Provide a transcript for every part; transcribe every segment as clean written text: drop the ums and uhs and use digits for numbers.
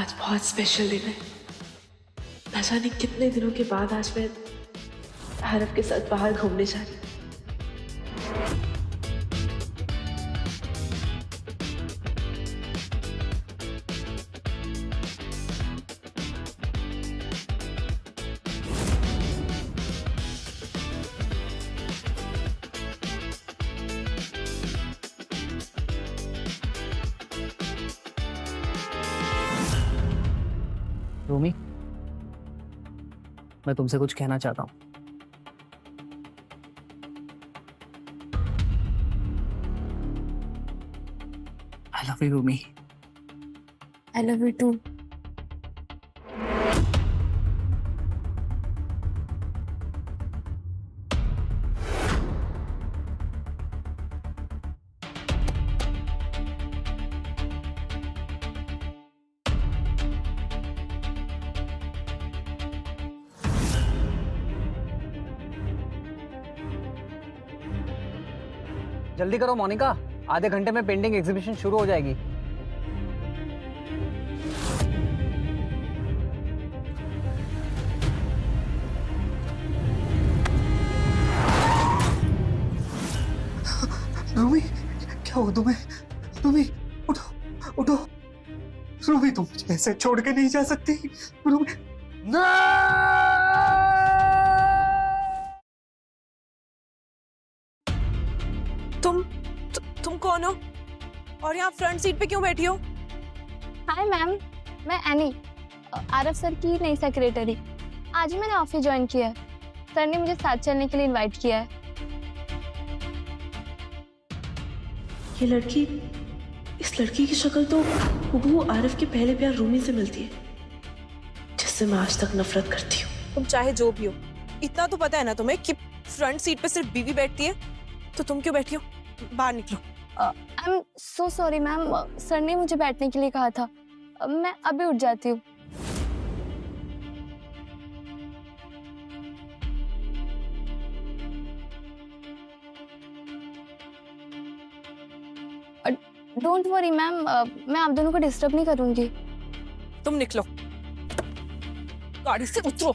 आज बहुत स्पेशल दिन है। ना जाने कितने दिनों के बाद आज मैं आरव के साथ बाहर घूमने जा रही हूँ। रूमी, मैं तुमसे कुछ कहना चाहता हूँ। I love you Rumi. I love you too. जल्दी करो मोनिका, आधे घंटे में पेंटिंग एग्जीबिशन शुरू हो जाएगी। रूमी, क्या हो तुम्हें? रूमी, उठो उठो। रूमी, तुम मुझे ऐसे छोड़ के नहीं जा सकती। रूमी, तुम कौन हो और यहाँ फ्रंट सीट पे क्यों बैठी हो? हाय मैम, मैं एनी, आरव सर की नई सेक्रेटरी। आज ही मैंने ऑफिस ज्वाइन किया है। सर ने मुझे साथ चलने के लिए इनवाइट किया है। ये लड़की, इस लड़की की शक्ल तो हूबहू आरव के पहले प्यार रूमी से मिलती है, जिससे मैं आज तक नफरत करती हूँ। तुम चाहे जो भी हो, इतना तो पता है ना तुम्हें कि फ्रंट सीट पे सिर्फ बीवी बैठती है, तो तुम क्यों बैठी हो? बाहर निकलो। I am so sorry ma'am, sir ने मुझे बैठने के लिए कहा था। मैं अभी उठ जाती हूँ। डोंट वरी मैम, मैं आप दोनों को डिस्टर्ब नहीं करूंगी। तुम निकलो, गाड़ी से उतरो।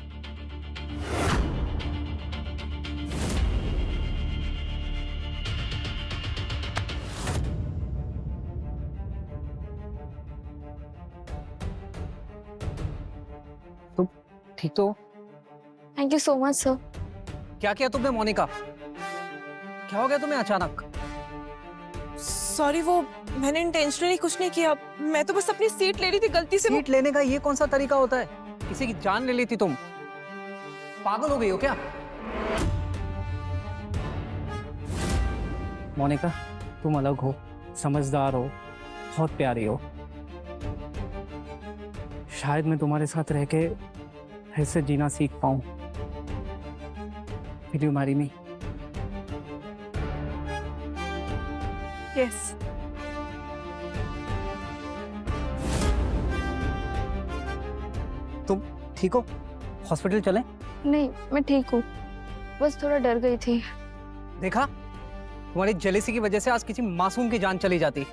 तुम ठीक तो हो? Thank you so much sir. क्या किया तुमने मोनिका? क्या हो गया तुम्हें अचानक? सॉरी, वो मैंने इंटेंशनली कुछ नहीं किया। मैं तो बस अपनी सीट ले रही थी, गलती से। सीट लेने का ये कौन सा तरीका होता है? किसी की जान ले ली थी तुम? पागल हो गई हो क्या? मोनिका, तुम अलग हो, समझदार हो, बहुत प्यारी हो। शायद मैं तुम्हारे साथ रह के ऐसे जीना सीख पाऊं। Will you marry me? Yes. तुम ठीक हो? हॉस्पिटल चलें? नहीं, मैं ठीक हूँ, बस थोड़ा डर गई थी। देखा, तुम्हारी जेलेसी की वजह से आज किसी मासूम की जान चली जाती।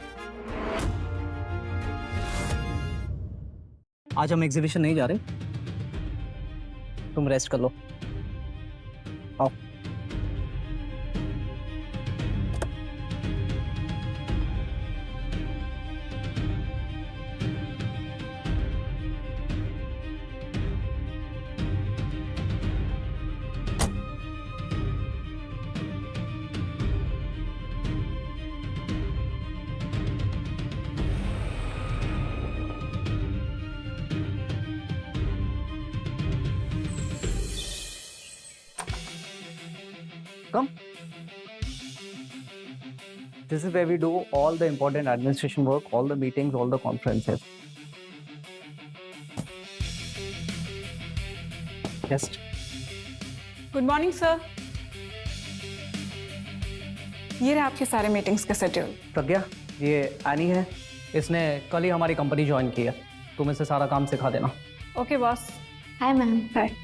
आज हम एग्जीबिशन नहीं जा रहे, तुम रेस्ट कर लो। आओ। Come. This is where we do all the important administration work, all the meetings, all the conferences. Just. Good morning sir. ये रहे आपके सारे मीटिंग्स के शेड्यूल। प्रज्ञा, ये एनी है, इसने कल ही हमारी कंपनी ज्वाइन की है। तुम इसे सारा काम सिखा देना। Okay boss. Hi ma'am. Hi.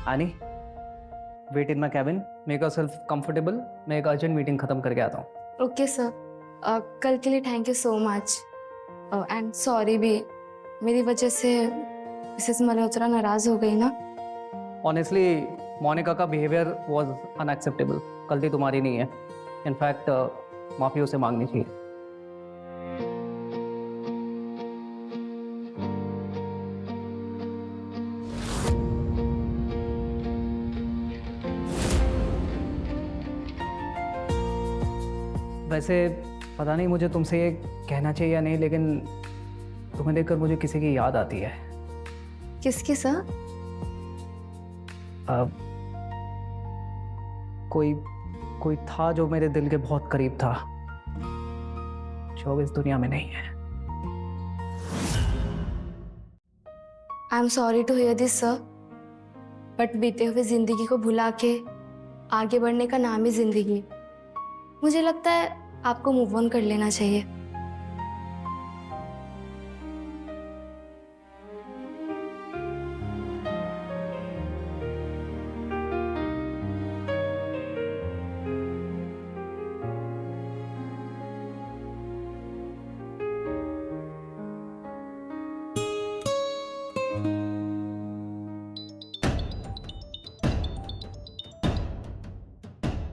Annie, wait in my cabin, make yourself comfortable. मैं एक अर्जेंट मीटिंग खत्म करके आता हूँ। ओके सर, कल के लिए thank you so much and sorry भी, मेरी वजह से मिसेस मल्होत्रा नाराज़ हो गई ना। ऑनेस्टली मोनिका का बिहेवियर वॉज अनएक्सेप्टेबल। गलती तुम्हारी नहीं है, इनफैक्ट माफ़ी उसे मांगनी चाहिए। वैसे पता नहीं मुझे तुमसे ये कहना चाहिए या नहीं, लेकिन तुम्हें देखकर मुझे किसी की याद आती है। किसकी सर? कोई था जो मेरे दिल के बहुत करीब था, जो अब इस दुनिया में नहीं है। I am sorry to hear this sir, but बीते हुए जिंदगी को भुला के आगे बढ़ने का नाम ही जिंदगी। मुझे लगता है आपको मूव ऑन कर लेना चाहिए।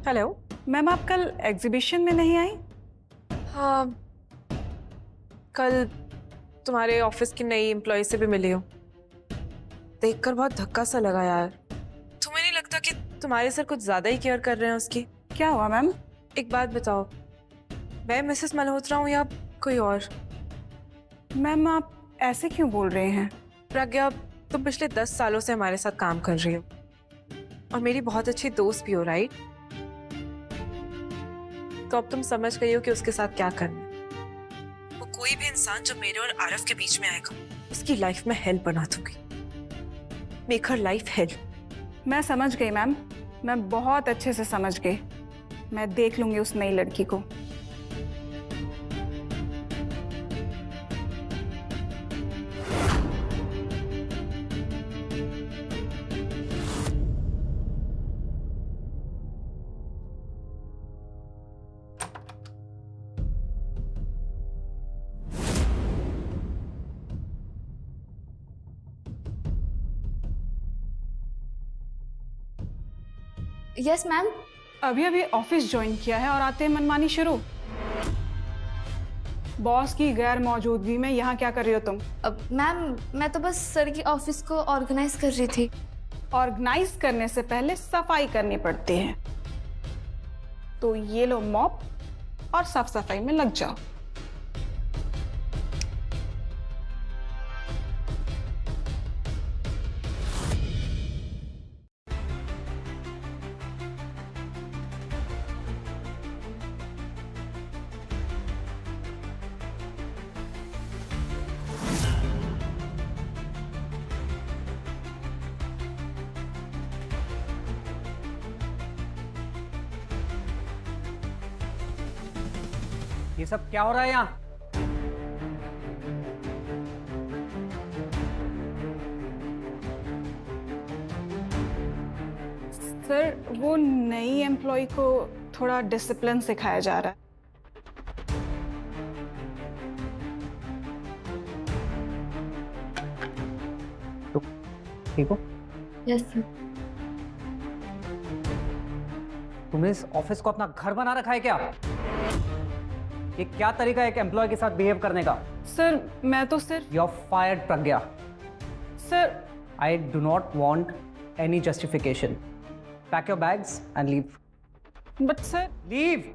हेलो। मैम आप कल एग्जीबिशन में नहीं आई? हाँ, कल तुम्हारे ऑफिस की नई एम्प्लॉय से भी मिली हूँ। देखकर बहुत धक्का सा लगा यार। तुम्हें नहीं लगता कि तुम्हारे सर कुछ ज्यादा ही केयर कर रहे हैं उसकी? क्या हुआ मैम? एक बात बताओ, मैं मिसेस मल्होत्रा हूँ या कोई और? मैम आप ऐसे क्यों बोल रहे हैं? प्रज्ञा, तुम पिछले 10 सालों से हमारे साथ काम कर रही हो और मेरी बहुत अच्छी दोस्त भी हो, राइट? तो अब तुम समझ गई हो कि उसके साथ क्या करना है। वो कोई भी इंसान जो मेरे और आरफ के बीच में आएगा, उसकी लाइफ में हेल बना दूंगी। Make her life hell. मैं समझ गई मैम, मैं बहुत अच्छे से समझ गई। मैं देख लूंगी उस नई लड़की को। Yes ma'am. अभी अभी ऑफिस ज्वाइन किया है और आते हैं मनमानी शुरू। बॉस की गैर मौजूदगी में यहाँ क्या कर रही हो तुम? मैम मैं तो बस सर की ऑफिस को ऑर्गेनाइज कर रही थी। ऑर्गेनाइज करने से पहले सफाई करनी पड़ती है, तो ये लो मॉप और साफ सफाई में लग जाओ। ये सब क्या हो रहा है यहाँ? सर वो नई एम्प्लॉय को थोड़ा डिसिप्लिन सिखाया जा रहा है। तो ठीक हो? Yes sir. तुमने इस ऑफिस को अपना घर बना रखा है क्या? ये क्या तरीका है एक एम्प्लॉय के साथ बिहेव करने का? सर मैं तो सिर्फ। You are fired Pragya. Sir I do not want any justification. Pack your bags and leave. But sir. Leave.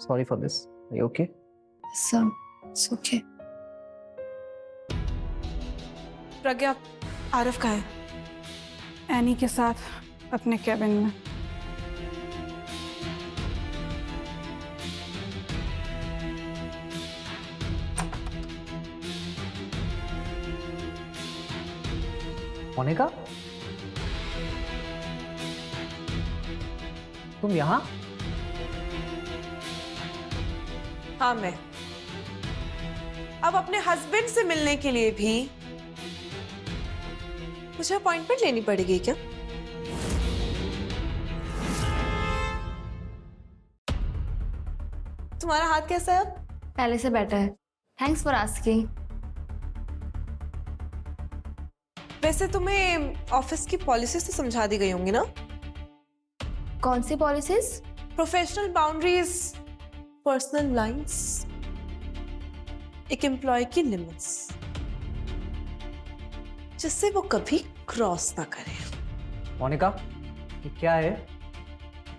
Sorry for this. Are you okay? Sir it's okay. Pragya, Aaraf कहाँ है? एनी के साथ अपने कैबिन में। मोनिका, तुम यहाँ? हाँ मैं अब अपने हस्बैंड से मिलने के लिए भी मुझे अपॉइंटमेंट लेनी पड़ेगी क्या? तुम्हारा हाथ कैसा है अब? पहले से बेटर है। Thanks for asking. वैसे तुम्हें ऑफिस की पॉलिसीज तो समझा दी गई होंगी ना? कौन सी policies? Professional boundaries, personal lines, एक एम्प्लॉय की लिमिट्स, जिससे वो कभी क्रॉस ना करे। मोनिका, ये क्या है?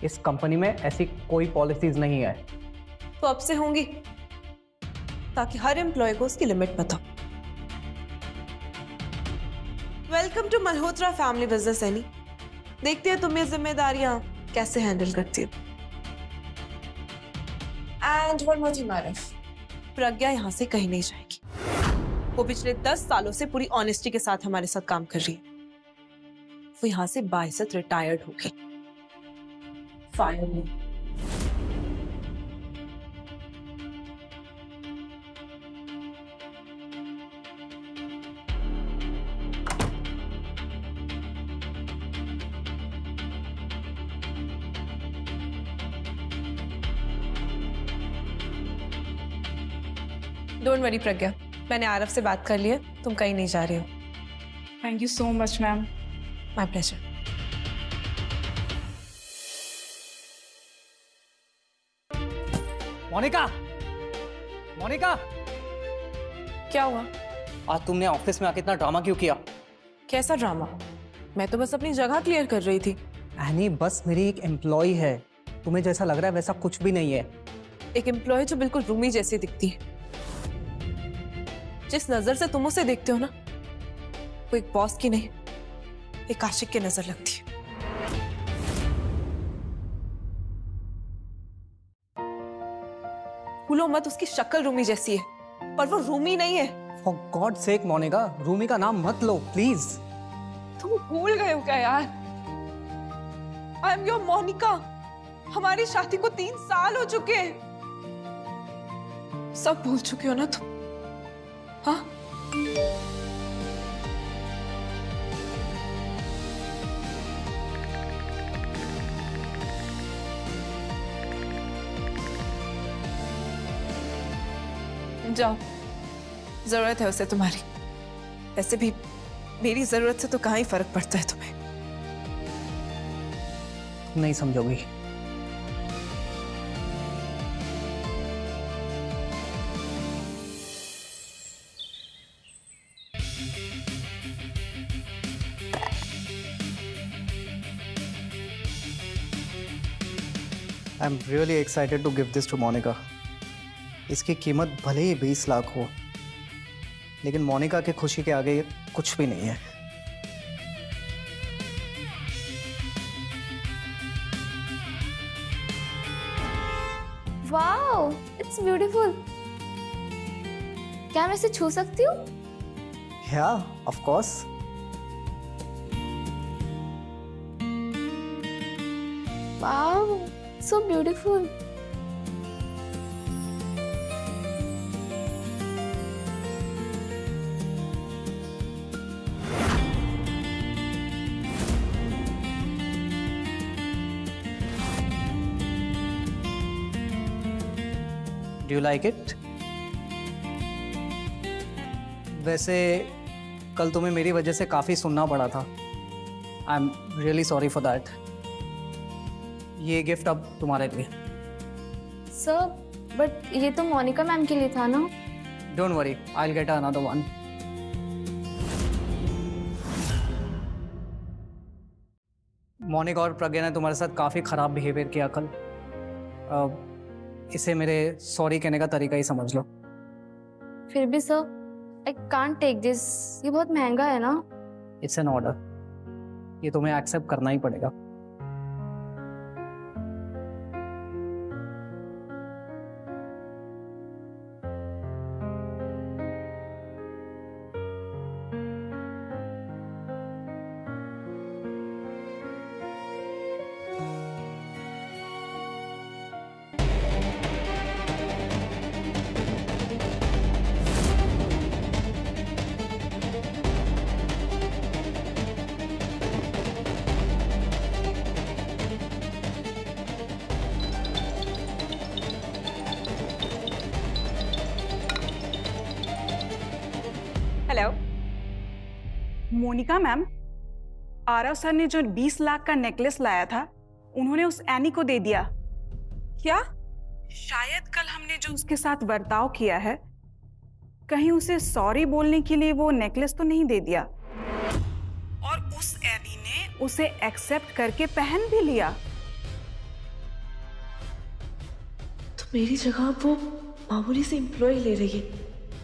इस कंपनी में ऐसी कोई पॉलिसीज नहीं है। तो अब से होंगी, ताकि हर एम्प्लॉय को उसकी लिमिट पता। Welcome to Malhotra family business Annie. देखते हैं तुम ये जिम्मेदारियां कैसे हैंडल करती हो। And one more thing Aarav, Pragya यहां से कहीं नहीं जाएगी। वो पिछले 10 सालों से पूरी ऑनेस्टी के साथ हमारे साथ काम कर रही है। वो यहां से बाइज्जत रिटायर्ड होगी। Fire me. डोंट वरी प्रज्ञा, मैंने आरव से बात कर ली है, तुम कहीं नहीं जा रही हो। Thank you so much ma'am. My pleasure. Monika, Monika, क्या हुआ? आज तुमने ऑफिस में आके इतना ड्रामा क्यों किया? कैसा ड्रामा? मैं तो बस अपनी जगह क्लियर कर रही थी। एनी बस मेरी एक एम्प्लॉय है। तुम्हें जैसा लग रहा है वैसा कुछ भी नहीं है। एक एम्प्लॉय जो बिल्कुल रूमी जैसी दिखती है। जिस नजर से तुम उसे देखते हो ना, वो एक बॉस की नहीं, एक आशिक की नजर लगती है। भूलो मत, उसकी शक्ल रूमी जैसी है, पर वो रूमी नहीं है। For god sake Monika, Rumi का नाम मत लो प्लीज। तुम भूल गए हो क्या यार? I am your Monika. हमारी शादी को 3 साल हो चुके हैं। सब भूल चुके हो ना तुम? हाँ? जाओ, जरूरत है उसे तुम्हारी। वैसे भी मेरी जरूरत से तो कहाँ ही फर्क पड़ता है तुम्हें। नहीं समझोगी। I am really excited to give this to Monica. इसकी कीमत भले ही 20 लाख हो, लेकिन मोनिका की खुशी के आगे ये कुछ भी नहीं है। Wow, it's beautiful. क्या मैं इसे छू सकती हूँ? या of course. Wow, so beautiful. Do you like it? वैसे कल तुम्हें मेरी वजह से काफ़ी सुनना पड़ा था। आई am really sorry for that. ये गिफ्ट अब तुम्हारे लिए। सर, बट ये तो मोनिका मैम के लिए था ना? Don't worry, I will get another one. Monika और प्रज्ञा ने तुम्हारे साथ काफ़ी ख़राब बिहेवियर किया कल। इसे मेरे सॉरी कहने का तरीका ही समझ लो। फिर भी sir, I can't take this. ये बहुत महंगा है ना? इट्स एन ऑर्डर, ये तुम्हें एक्सेप्ट करना ही पड़ेगा। Hello. Monika ma'am, Aarav sir ने जो 20 लाख का नेकलेस लाया था उन्होंने उस एनी को दे दिया। क्या? शायद कल हमने जो उसके साथ बर्ताव किया है, कहीं उसे सॉरी बोलने के लिए वो नेकलेस तो नहीं दे दिया, और उस एनी ने उसे एक्सेप्ट करके पहन भी लिया। तो मेरी जगह वो मामूली से एम्प्लॉय ले रही है।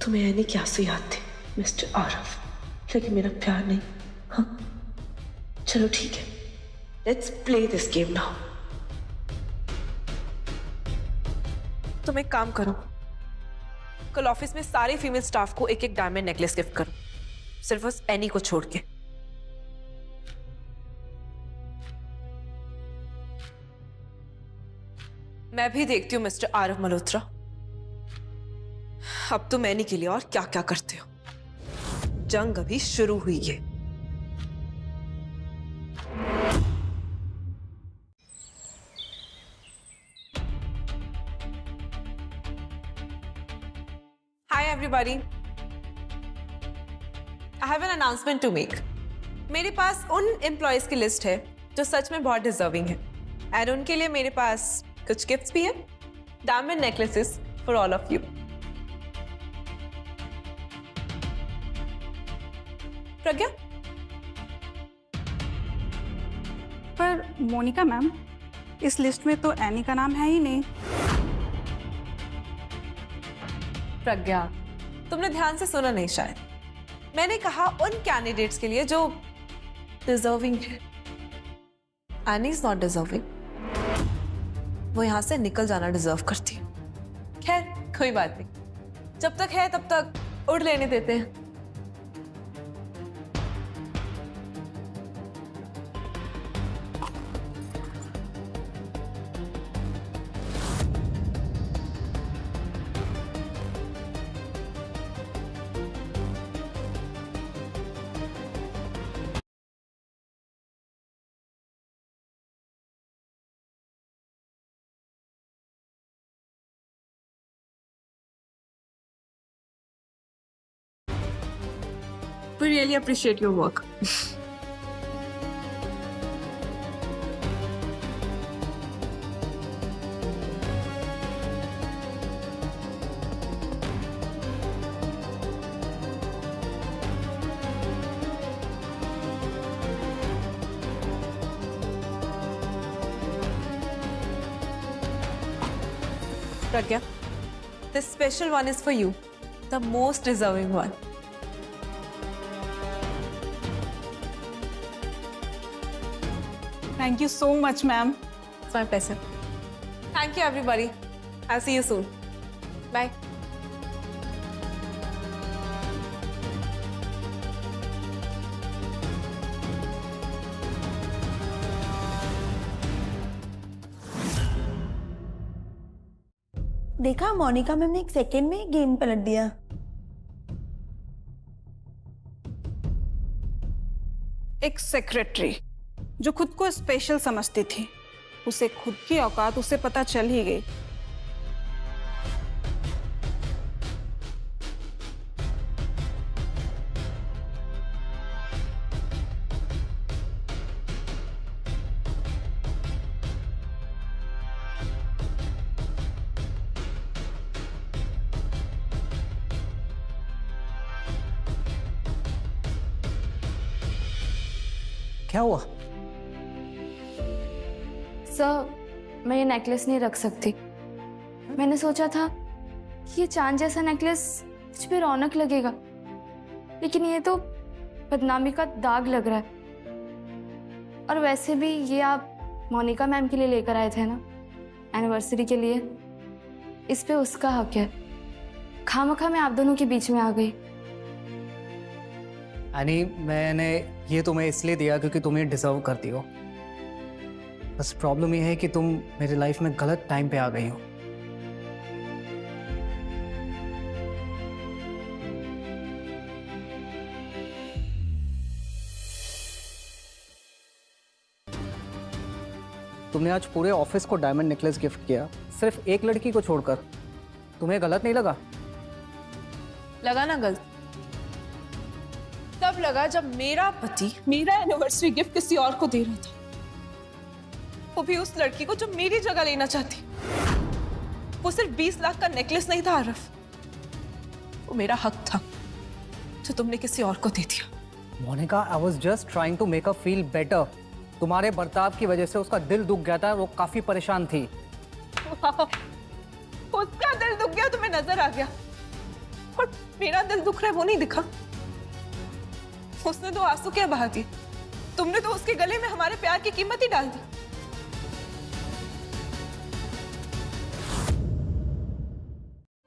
तुम्हें यानी क्या से याद थे मिस्टर आरव, लेकिन मेरा प्यार नहीं। हाँ चलो ठीक है, let's play this game now. तुम एक काम करो, कल ऑफिस में सारे फीमेल स्टाफ को एक एक डायमंड नेकलेस गिफ्ट करो, सिर्फ उस एनी को छोड़ के। मैं भी देखती हूँ मिस्टर आरव मल्होत्रा, अब तुम एनी के लिए और क्या क्या करते हो। जंग अभी शुरू हुई है। Hi everybody, I have an announcement to make. मेरे पास उन एम्प्लॉयज की लिस्ट है जो सच में बहुत डिजर्विंग है, एंड उनके लिए मेरे पास कुछ गिफ्ट्स भी हैं, diamond necklaces for all of you. Pragya, पर मोनिका मैम, इस लिस्ट में तो एनी का नाम है ही नहीं। प्रज्ञा, तुमने ध्यान से सुना नहीं शायद। मैंने कहा उन कैंडिडेट्स के लिए जो डिजर्विंग है। एनी इज नॉट डिजर्विंग, वो यहां से निकल जाना डिजर्व करती है। खैर कोई बात नहीं, जब तक है तब तक उड़ लेने देते हैं। We really appreciate your work. Pragya, this special one is for you, the most deserving one. Thank you so much, ma'am. It's my pleasure. Thank you, everybody. I'll see you soon. Bye. देखा, Monika ma'am ने एक second में game पलट दिया। एक secretary जो खुद को स्पेशल समझती थी, उसे खुद की औकात उसे पता चल ही गई। क्या हुआ? सर, मैं ये नेकलेस नहीं रख सकती। मैंने सोचा था कि ये चांद जैसा नेकलेस कुछ भी रौनक लगेगा, लेकिन ये तो बदनामी का दाग लग रहा है। और वैसे भी ये आप मोनिका मैम के लिए लेकर आए थे ना, एनिवर्सरी के लिए, इस पे उसका हक है। खामखा मैं आप दोनों के बीच में आ गई। यानी मैंने ये तुम्हें इसलिए दिया क्योंकि तुम ये डिजर्व करती हो। बस प्रॉब्लम ये है कि तुम मेरी लाइफ में गलत टाइम पे आ गई हो। तुमने आज पूरे ऑफिस को डायमंड नेकलेस गिफ्ट किया, सिर्फ एक लड़की को छोड़कर। तुम्हें गलत नहीं लगा? लगा ना गलत, तब लगा जब मेरा पति मेरा एनिवर्सरी गिफ्ट किसी और को दे रहा था, वो भी उस लड़की को जो मेरी जगह लेना चाहती। वो सिर्फ 20 लाख का नेकलेस नहीं था आरफ, वो मेरा हक था जो तुमने किसी और को दे दिया। Monika, I was just trying to make a feel better. तुम्हारे बर्ताव की वजह से उसका दिल दुख गया था, वो काफी परेशान थी। उसका दिल दुख गया, तुम्हें नजर आ गया, और मेरा दिल दुख रहा है वो नहीं दिखा। उसने तो आंसू क्या बहा दिए, तुमने तो उसके गले में हमारे प्यार की कीमत ही डाल दी।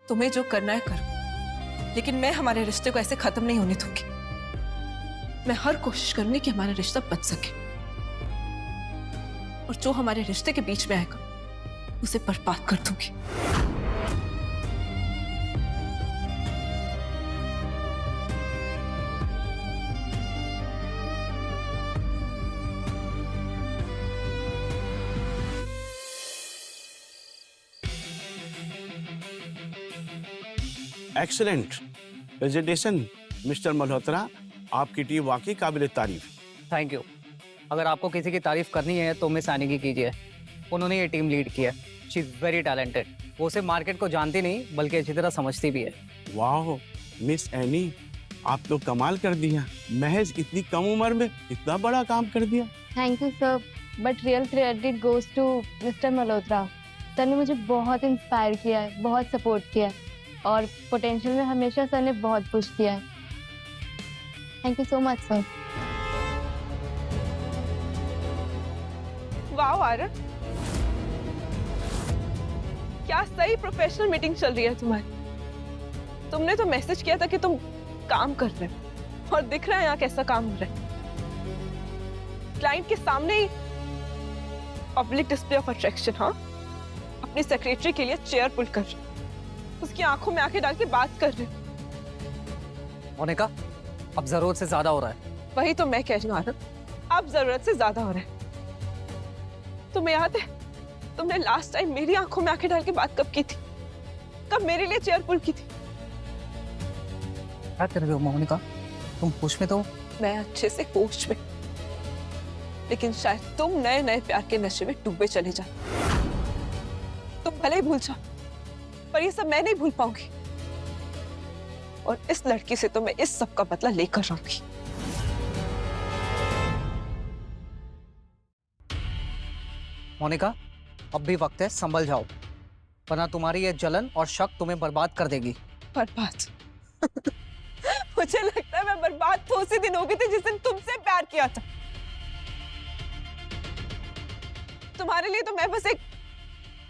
तुम्हें जो करना है करो, लेकिन मैं हमारे रिश्ते को ऐसे खत्म नहीं होने दूंगी। मैं हर कोशिश करूंगी कि हमारा रिश्ता बच सके, और जो हमारे रिश्ते के बीच में आएगा उसे बर्बाद कर दूंगी। एक्सीलेंट प्रेजेंटेशन मिस्टर मल्होत्रा, आपकी टीम वाकई काबिल तारीफ। Thank you. अगर आपको किसी की तारीफ करनी है तो मिस एनी की कीजिए। उन्होंने ये टीम लीड की है। She is very talented. वो सिर्फ मार्केट को जानती नहीं बल्कि अच्छी तरह समझती भी है। वाह मिस एनी, आप तो कमाल कर दिया। महज इतनी कम उम्र में इतना बड़ा काम कर दिया। Thank you sir, but real credit goes to mister Malhotra. Sir ने मुझे बहुत इंस्पायर किया है, बहुत सपोर्ट किया है, और पोटेंशियल में हमेशा सर ने बहुत पुश किया है। Thank you so much sir. वाह आरव, क्या सही प्रोफेशनल मीटिंग चल रही है तुम्हारी। तुमने तो मैसेज किया था कि तुम काम कर रहे हो, और दिख रहा है यहाँ कैसा काम हो रहा है। क्लाइंट के सामने ही पब्लिक डिस्प्ले ऑफ अट्रैक्शन। हाँ, अपनी सेक्रेटरी के लिए चेयर पुल कर रहे, उसकी आंखों में आंखें डाल के बात कर रहे। मोनिका, अब जरूरत से ज्यादा हो रहा है। वही तो मैं कह रही हूँ आरव, अब जरूरत से ज्यादा हो रहा है। तुम्हें याद है तुमने लास्ट टाइम मेरी आंखों में आंखें डाल के बात कब की थी? कब मेरे लिए चेयर पुल की थी? क्या कर रहे हो मोनिका? तुम होश में तो? मैं अच्छे से होश में, लेकिन शायद तुम नए नए प्यार के नशे में डूबे चले जाओ। तुम भले ही भूल जाओ, पर ये सब मैं नहीं भूल पाऊंगी, और इस लड़की से तो मैं इस सब का बदला लेकर रहूंगी। मोनिका, अब भी वक्त है, संभल जाओ, वरना तुम्हारी ये जलन और शक तुम्हें बर्बाद कर देगी। बर्बाद? मुझे लगता है मैं बर्बाद तो उसी दिन हो गई थी जिस दिन तुमसे प्यार किया था। तुम्हारे लिए तो मैं बस एक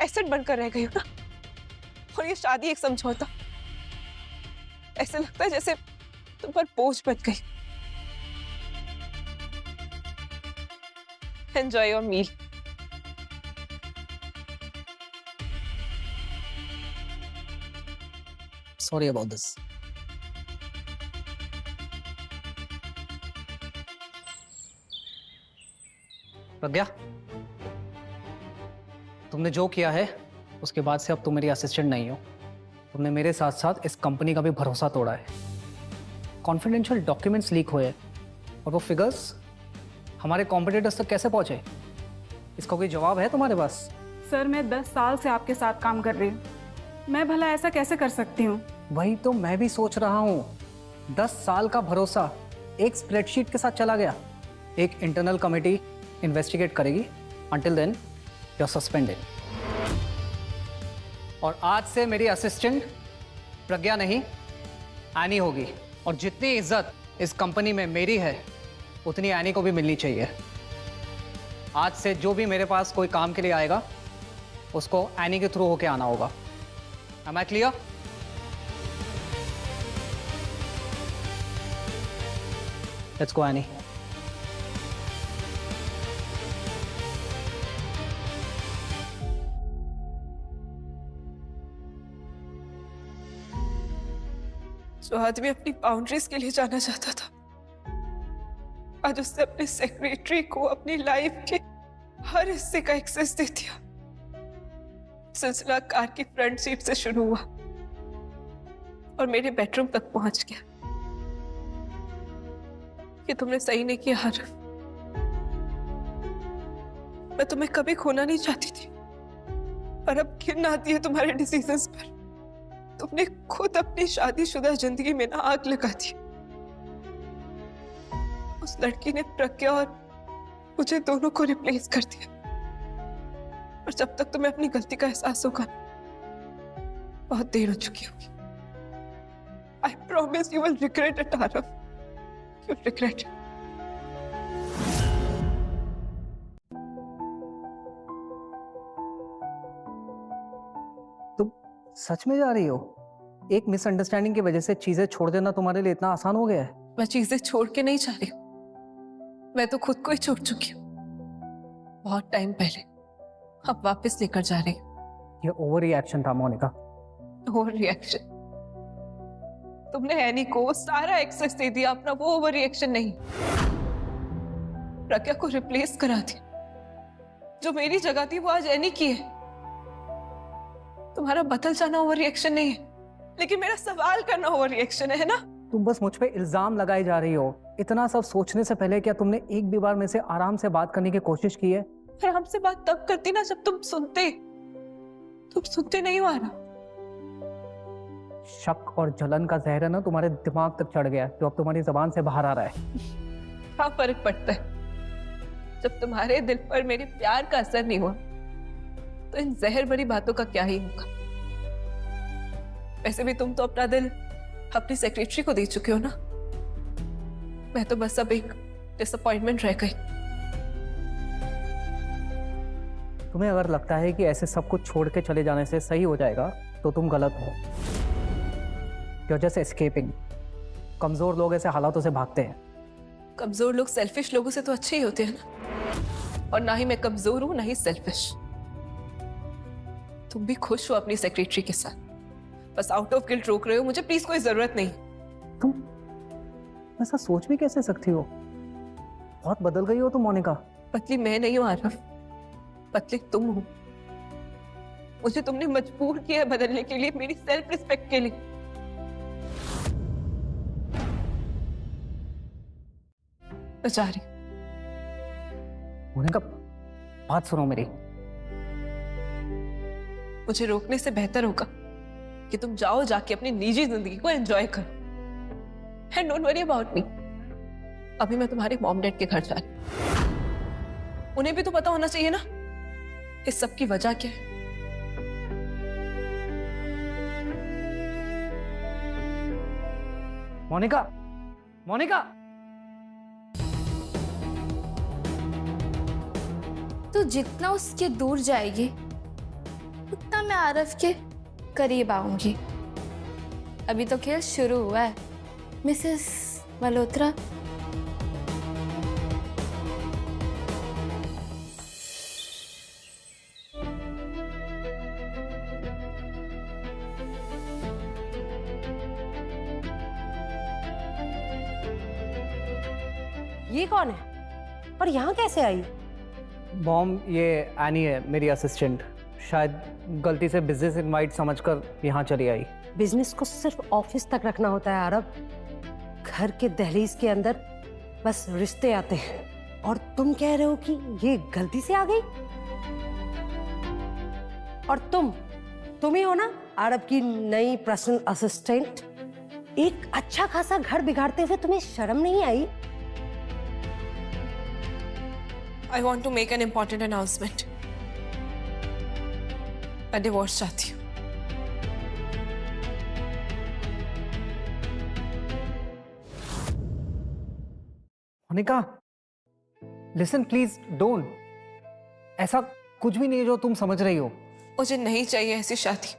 एसेट बनकर रह गई हूँ ना, और ये शादी एक समझौता। ऐसे लगता है जैसे तुम पर बोझ बच गई। Enjoy your meal. Sorry about this. Pragya, तुमने जो किया है उसके बाद से अब तुम मेरी असिस्टेंट नहीं हो। तुमने मेरे साथ साथ इस कंपनी का भी भरोसा तोड़ा है। कॉन्फिडेंशियल डॉक्यूमेंट्स लीक हुए, और वो फिगर्स हमारे कॉम्पिटिटर्स तक कैसे पहुंचे? इसका कोई जवाब है तुम्हारे पास? सर, मैं 10 साल से आपके साथ काम कर रही हूँ, मैं भला ऐसा कैसे कर सकती हूँ? वही तो मैं भी सोच रहा हूँ। 10 साल का भरोसा एक स्प्रेडशीट के साथ चला गया। एक इंटरनल कमेटी इन्वेस्टिगेट करेगी। Until then you are suspended. और आज से मेरी असिस्टेंट प्रज्ञा नहीं, एनी होगी। और जितनी इज्जत इस कंपनी में मेरी है उतनी एनी को भी मिलनी चाहिए। आज से जो भी मेरे पास कोई काम के लिए आएगा उसको एनी के थ्रू होके आना होगा। Am I clear? Let's go, Annie. जो आदमी अपनी बाउंड्रीज के लिए जाना चाहता था, आज उसने अपने सेक्रेटरी को अपनी लाइफ के हर हिस्से का एक्सेस दे दिया। सिलसिला कार की फ्रंट सीट से शुरू हुआ और मेरे बेडरूम तक पहुंच गया। ये तुमने सही नहीं किया आरव। मैं तुम्हें कभी खोना नहीं चाहती थी, पर अब घिन आती है तुम्हारे डिसीजंस पर। तुमने खुद अपनी शादीशुदा जिंदगी में ना आग लगा दी। उस लड़की ने प्रज्ञा और मुझे दोनों को रिप्लेस कर दिया, और जब तक तुम्हें अपनी गलती का एहसास होगा बहुत देर हो चुकी होगी। I promise you will regret it Aarav, you will regret it. तुम सच में जा रही हो? एक मिसअंडरस्टैंडिंग की वजह से चीजें छोड़ देना तुम्हारे लिए इतना आसान हो गया है? मैं चीजें छोड़ के नहीं जा रही हूँ, मैं तो खुद को ही छोड़ चुकी हूँ बहुत टाइम पहले। अब वापस लेकर जा रही हूँ। ये ओवर रिएक्शन था मोनिका। Over reaction? तुमने एनी को सारा एक्सेस दे दिया अपना, वो ओवर रिएक्शन नहीं। प्रज्ञा को रिप्लेस करा दिया, जो मेरी जगह थी वो आज एनी की है। तुम्हारा बदल जाना ओवर रिएक्शन नहीं है, लेकिन मेरा सवाल करना ओवर रिएक्शन है ना? तुम बस मुझ पे इल्जाम लगाई जा रही हो। इतना सब सोचने से पहले क्या तुमने एक भी बार मेरे से आराम से बात करने की कोशिश की है? फिर हमसे बात तब करती ना जब तुम सुनते। तुम सुनते नहीं हो आरव। शक और जलन का जहर है ना तुम्हारे दिमाग तक चढ़ गया है, जो अब तुम्हारी जबान से बाहर आ रहा है। क्या फर्क पड़ता है? जब तुम्हारे दिल पर मेरे प्यार का असर नहीं हुआ तो इन जहर भरी बातों का क्या ही होगा। वैसे भी तुम तो अपना दिल अपनी सेक्रेटरी को दे चुके हो ना। मैं तो बस अब एक डिसअपॉइंटमेंट रह गई। तुम्हें अगर लगता है कि ऐसे सब कुछ छोड़ के चले जाने से सही हो जाएगा तो तुम गलत हो। You're just escaping। कमजोर लोग ऐसे हालातों से भागते हैं। कमजोर लोग सेल्फिश लोगों से तो अच्छे ही होते हैं ना, और ना ही मैं कमजोर हूं ना ही सेल्फिश। तुम भी खुश हो अपनी सेक्रेटरी के साथ, बस आउट ऑफ गिल्ट रोक रहे हो मुझे। प्लीज कोई जरूरत नहीं। तुम ऐसा सोच भी कैसे सकती हो? बहुत बदल गई हो तुम मोनिका। पतली मैं नहीं हूं आरव, पतली तुम हो। मुझे तुमने मजबूर किया है बदलने के लिए, मेरी सेल्फ रिस्पेक्ट के लिए। मैं जा रही हूं। मोनिका बात सुनो मेरी। मुझे रोकने से बेहतर होगा कि तुम जाओ, जाके अपनी निजी जिंदगी को एंजॉय करो। And don't worry about me. अभी मैं तुम्हारे मॉम डैड के घर जा रही हूं। उन्हें भी तो पता होना चाहिए ना इस सब की वजह क्या है। मोनिका, मोनिका। तो जितना उसके दूर जाएगी उतना मैं आरव के करीब आऊंगी। अभी तो खेल शुरू हुआ है। मिसेस मल्होत्रा, ये कौन है और यहाँ कैसे आई? मॉम, ये एनी है मेरी असिस्टेंट। शायद गलती से बिजनेस इनवाइट समझकर यहाँ चली आई। बिजनेस को सिर्फ ऑफिस तक रखना होता है आरव। घर के दहलीज के अंदर बस रिश्ते आते हैं। और तुम कह रहे हो कि ये गलती से आ गई? और तुम ही हो ना आरव की नई पर्सनल असिस्टेंट? एक अच्छा खासा घर बिगाड़ते हुए तुम्हें शर्म नहीं आई? I want to make an important announcement। मैं डिवोर्स चाहती हूँ। Monika, listen please, don't. ऐसा कुछ भी नहीं है जो तुम समझ रही हो। मुझे नहीं चाहिए ऐसी शादी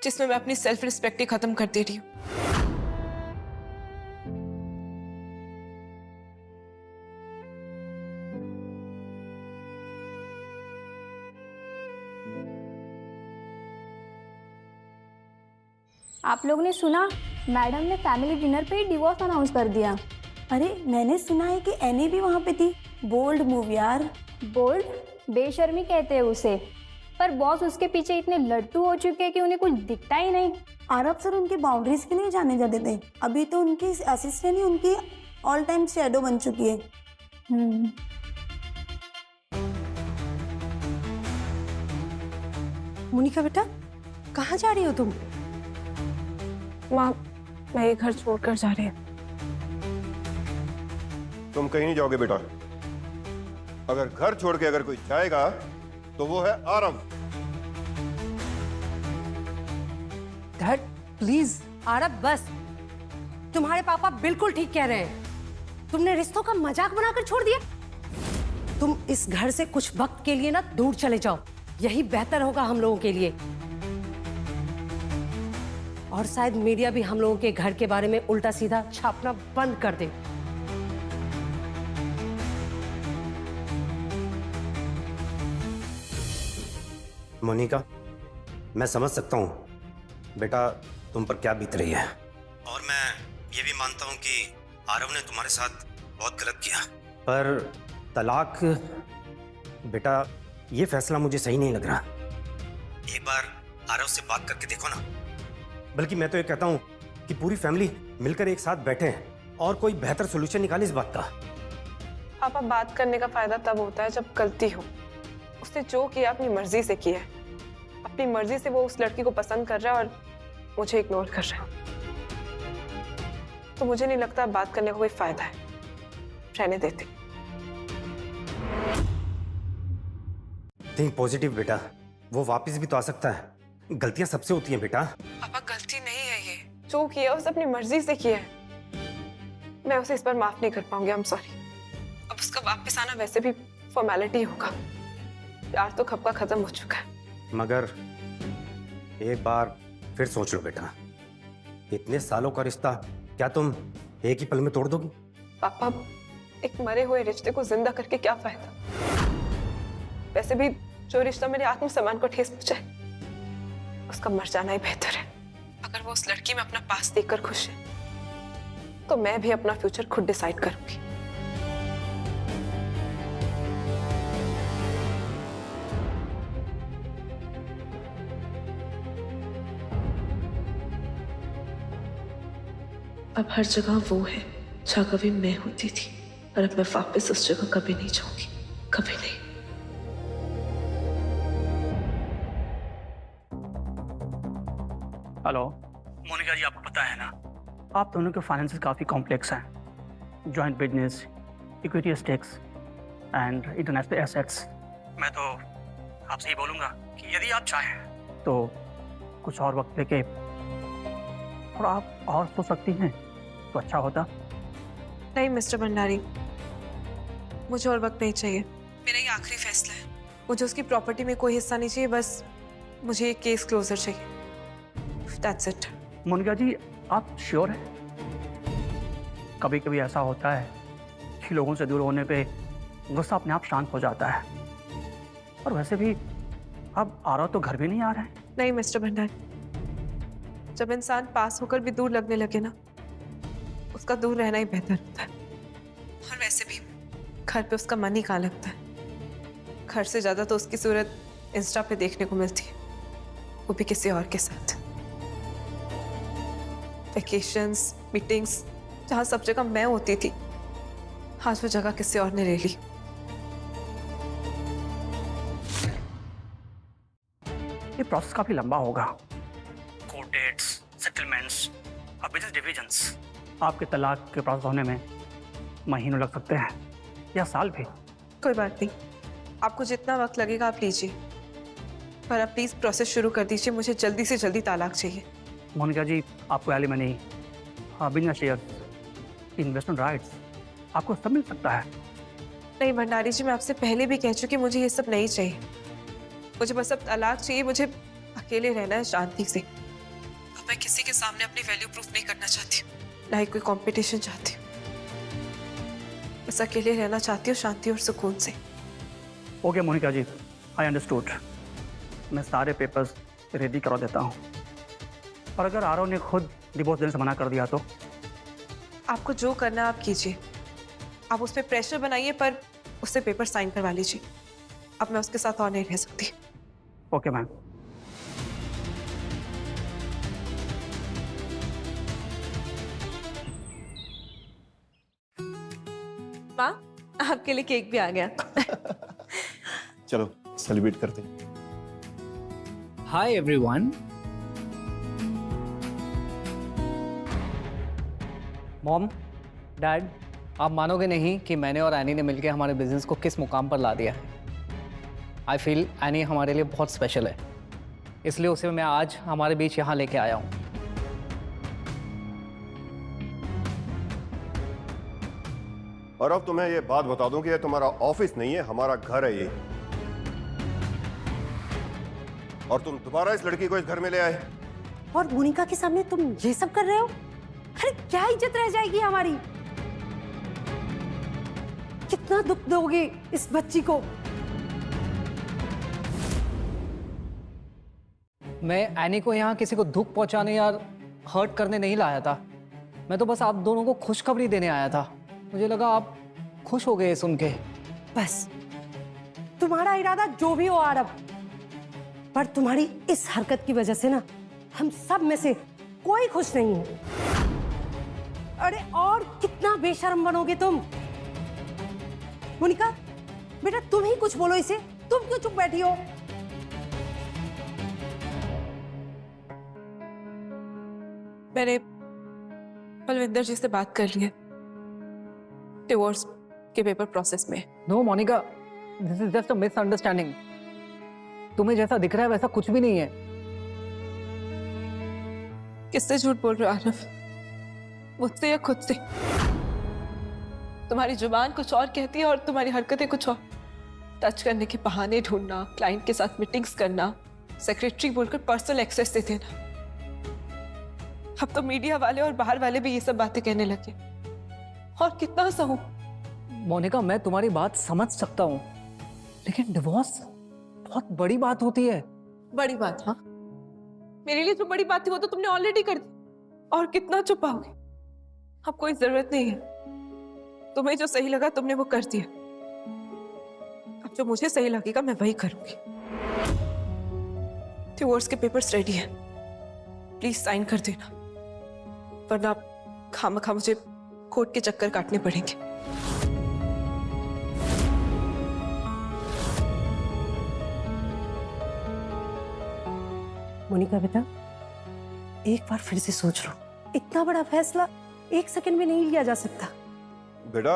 जिसमें मैं अपनी सेल्फ रिस्पेक्ट ही खत्म कर दे रही हूँ। आप लोगों ने सुना, मैडम ने फैमिली डिनर पे ही डिवोर्स अनाउंस कर दिया। अरे मैंने सुना है कि एनी भी वहाँ पे थी। बोल्ड मूव यार। बोल्ड? बेशर्मी कहते हैं उसे। पर बॉस उसके पीछे इतने लट्टू हो चुके हैं कि उन्हें कुछ दिखता ही नहीं। आरव सर उनकी बाउंड्रीज भी नहीं जाने जाते थे। अभी तो उनकी असिस्टेंट ही उनकी ऑल टाइम शैडो बन चुकी है। मोनिका बेटा, कहाँ जा रही हो तुम? माँ, मैं ये घर छोड़कर जा रही हूँ। तुम कहीं नहीं जाओगे बेटा। अगर घर छोड़ के अगर कोई जाएगा तो वो है आरव। Dad please. आरव बस, तुम्हारे पापा बिल्कुल ठीक कह रहे हैं। तुमने रिश्तों का मजाक बनाकर छोड़ दिया। तुम इस घर से कुछ वक्त के लिए ना दूर चले जाओ, यही बेहतर होगा हम लोगों के लिए। और शायद मीडिया भी हम लोगों के घर के बारे में उल्टा सीधा छापना बंद कर दे। मोनिका, मैं समझ सकता हूँ बेटा तुम पर क्या बीत रही है, और मैं ये भी मानता हूँ कि आरव ने तुम्हारे साथ बहुत गलत किया। पर तलाक बेटा, ये फैसला मुझे सही नहीं लग रहा। एक बार आरव से बात करके देखो ना। बल्कि मैं तो ये कहता हूँ कि पूरी फैमिली मिलकर एक साथ बैठे और कोई बेहतर सोल्यूशन निकाले इस बात का। पापा, बात करने का फायदा तब होता है जब गलती हो। उसने जो किया अपनी मर्जी से किया है। अपनी मर्जी से वो उस लड़की को पसंद कर रहा है और मुझे इग्नोर कर रहा है। तो मुझे नहीं लगता बात करने का कोई फायदा है। रहने देते। थिंक पॉजिटिव बेटा, वो वापस भी तो आ सकता है। गलतियां सबसे होती हैं बेटा। पापा, गलती नहीं है ये। जो किया उसने अपनी मर्जी से किया है। मैं उसे इस बार माफ नहीं कर पाऊंगी। आई एम सॉरी। अब उसका वापस आना वैसे भी फॉर्मेलिटी होगा। प्यार तो कब का खत्म हो चुका है। मगर एक बार फिर सोच लो बेटा, इतने सालों का रिश्ता क्या तुम एक ही पल में तोड़ दोगी? पापा, एक मरे हुए रिश्ते को जिंदा करके क्या फायदा? वैसे भी जो रिश्ता मेरे आत्मसम्मान को ठेस पहुंचाए, उसका मर जाना ही बेहतर है। अगर वो उस लड़की में अपना पास देखकर खुश है, तो मैं भी अपना फ्यूचर खुद डिसाइड करूंगी। अब हर जगह वो है जहाँ कभी मैं होती थी, और अब मैं वापस उस जगह कभी नहीं जाऊंगी। कभी नहीं। हेलो मोनिका जी, आपको पता है ना, आप दोनों के फाइनेंसेस काफ़ी कॉम्प्लेक्स हैं। Joint business, equity stakes and international assets. मैं तो आपसे ही बोलूँगा कि यदि आप चाहें तो कुछ और वक्त लेके और आप और सोच सकती हैं तो अच्छा होता। नहीं मिस्टर भंडारी, मुझे और वक्त नहीं चाहिए। मेरा ये आखिरी फैसला है। मुझे उसकी प्रॉपर्टी में कोई हिस्सा नहीं चाहिए। बस मुझे ये केस क्लोजर चाहिए। That's it. मोनिका जी, आप श्योर हैं? कभी कभी ऐसा होता है कि लोगों से दूर होने पे गुस्सा अपने आप शांत हो जाता है। और वैसे भी अब आरव तो घर भी नहीं आ रहा है। नहीं मिस्टर भंडारी, जब इंसान पास होकर भी दूर लगने लगे ना, उसका दूर रहना ही बेहतर होता है। और वैसे भी घर पे उसका मन ही कहाँ लगता है। घर से ज्यादा तो उसकी सूरत इंस्टा पे देखने को मिलती है, वो भी किसी और के साथ। वेकेशंस, मीटिंग्स, जहाँ सब जगह मैं होती थी, आज वो जगह किसी और ने ले ली। ये प्रोसेस काफी लंबा होगा। कोर्ट डेट्स, सेटलमेंट्स और बिजनेस डिविजन्स। आपके तलाक के प्रोसेस होने में महीनों लग सकते हैं या साल भी। कोई बात नहीं, आपको जितना वक्त लगेगा आप लीजिए, पर आप प्लीज प्रोसेस शुरू कर दीजिए। मुझे जल्दी से जल्दी तलाक चाहिए। मोनिका जी, आपको alimony, business share, investment rights, आपको सब मिल सकता है। नहीं भंडारी जी, मैं आपसे पहले भी कह चुकी, मुझे ये सब नहीं चाहिए। मुझे बस अब तलाक चाहिए। मुझे अकेले रहना है शांति से। अब मैं किसी के सामने अपनी वैल्यू प्रूफ नहीं करना चाहती, ना ही कोई कंपटीशन चाहती हूँ। बस अकेले रहना चाहती हूँ, शांति और सुकून से। Okay Monika ji, I understood. मैं सारे पेपर्स रेडी करवा देता हूँ। और अगर आरव ने खुद डिवोर्स देने से मना कर दिया तो? आपको जो करना है आप कीजिए। आप उस पर प्रेशर बनाइए, पर उससे पेपर साइन करवा लीजिए। अब मैं उसके साथ और नहीं रह सकती। Okay ma'am. माँ, आपके लिए केक भी आ गया। चलो सेलिब्रेट करते हैं। Hi everyone. मॉम, डैड, आप मानोगे नहीं कि मैंने और एनी ने मिलकर हमारे बिजनेस को किस मुकाम पर ला दिया है। आई फील एनी हमारे लिए बहुत स्पेशल है, इसलिए उसे मैं आज हमारे बीच यहाँ लेके आया हूँ। और अब तुम्हें ये बात बता दूं कि ये तुम्हारा ऑफिस नहीं है, हमारा घर है ये। और तुम दोबारा इस लड़की को इस घर में ले आए। और मोनिका के सामने तुम ये सब कर रहे हो? अरे क्या इज्जत रह जाएगी हमारी? कितना दुख दोगे इस बच्ची को? मैं एनी को यहाँ किसी को दुख पहुंचाने या हर्ट करने नहीं लाया था। मैं तो बस आप दोनों को खुशखबरी देने आया था। मुझे लगा आप खुश हो गए सुन के। बस तुम्हारा इरादा जो भी हो आरव, पर तुम्हारी इस हरकत की वजह से ना हम सब में से कोई खुश नहीं है। अरे और कितना बेशर्म बनोगे तुम? मोनिका बेटा तुम ही कुछ बोलो इसे, तुम क्यों चुप बैठी हो? मैंने बलविंदर जी से बात कर ली है, डिवोर्स के पेपर प्रोसेस में। No Monika, this is just a misunderstanding. तुम्हें जैसा दिख रहा है वैसा कुछ भी नहीं है। किससे झूठ बोल रहे हो आरव? मुझसे या खुद से? तुम्हारी जुबान कुछ और कहती है और तुम्हारी हरकतें कुछ और। टच करने के बहाने ढूंढना, क्लाइंट के साथ मीटिंग्स करना, सेक्रेटरी बोलकर पर्सनल एक्सेस दे देना। अब तो मीडिया वाले और बाहर वाले भी ये सब बातें कहने लगे। और कितना सहूं? मोनिका मैं तुम्हारी बात समझ सकता हूँ, लेकिन डिवोर्स बहुत बड़ी बात होती है। बड़ी बात? हाँ, मेरे लिए जो बड़ी बात थी वो तो तुमने ऑलरेडी कर दी। और कितना छुपाओगे? अब कोई जरूरत नहीं है। तुम्हें जो सही लगा तुमने वो कर दिया। अब जो मुझे सही लगेगा मैं वही करूंगी। डिवोर्स के पेपर्स रेडी हैं, प्लीज साइन कर देना, वरना खामखा मुझे कोर्ट के चक्कर काटने पड़ेंगे। मोनिका बेटा एक बार फिर से सोच लो, इतना बड़ा फैसला एक सेकंड में नहीं लिया जा सकता। बेटा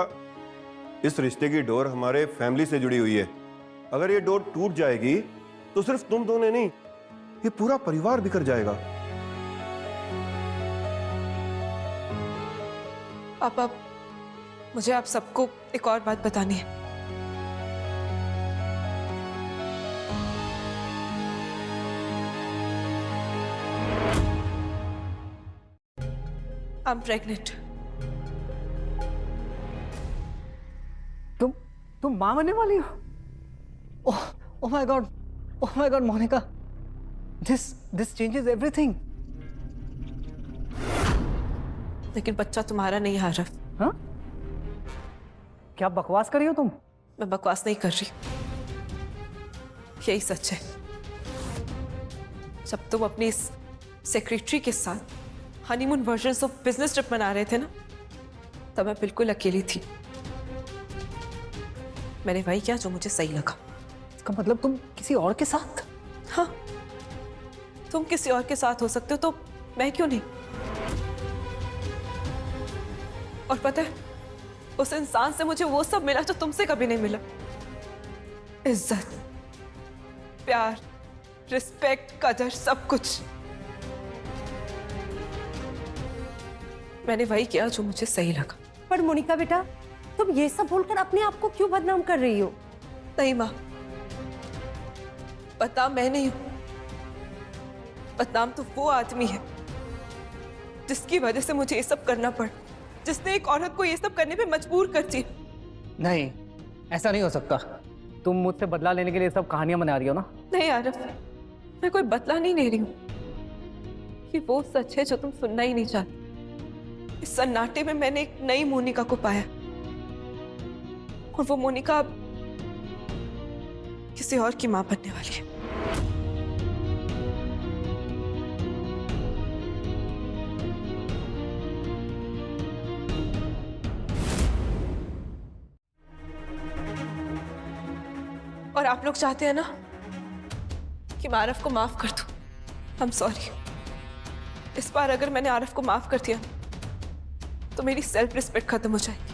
इस रिश्ते की डोर हमारे फैमिली से जुड़ी हुई है। अगर ये डोर टूट जाएगी तो सिर्फ तुम दोनों नहीं, ये पूरा परिवार बिखर जाएगा। पापा मुझे आप सबको एक और बात बतानी है। I am pregnant. तुम मां बनने वाली हो? Oh my God, oh my God Monica, this changes everything. लेकिन बच्चा तुम्हारा नहीं आ रहा। हाँ? क्या बकवास कर रही हो तुम? मैं बकवास नहीं कर रही, यही सच है। जब तुम अपनी इस सेक्रेटरी के साथ honeymoon version of business trip मना रहे थे ना, तब मैं बिल्कुल अकेली थी। मैंने वही किया जो मुझे सही लगा। इसका मतलब तुम किसी और के साथ? हाँ, तुम किसी और के साथ हो सकते हो तो मैं क्यों नहीं? और पता है उस इंसान से मुझे वो सब मिला जो तुमसे कभी नहीं मिला। इज्जत, प्यार, रिस्पेक्ट, कदर, सब कुछ। मैंने वही किया जो मुझे सही लगा। पर मोनिका बेटा तुम ये सब बोलकर अपने आप को क्यों बदनाम कर रही हो? नहीं माँ, बदनाम मैं नहीं हूं। बदनाम तो वो आदमी है जिसकी वजह से मुझे ये सब करना पड़ा, जिसने एक औरत को ये सब करने पे मजबूर कर दिया। नहीं, ऐसा नहीं हो सकता। तुम मुझसे बदला लेने के लिए सब कहानियां बना रही हो ना? नहीं आरफ, मैं कोई बदला नहीं ले रही हूँ। ये वो सच है जो तुम सुनना ही नहीं चाहते। इस सन्नाटे में मैंने एक नई मोनिका को पाया, और वो मोनिका किसी और की मां बनने वाली है। आप लोग चाहते हैं ना कि मैं आरफ को माफ कर दूं, I'm सॉरी। इस बार अगर मैंने आरफ को माफ कर दिया तो मेरी सेल्फ रिस्पेक्ट खत्म हो जाएगी।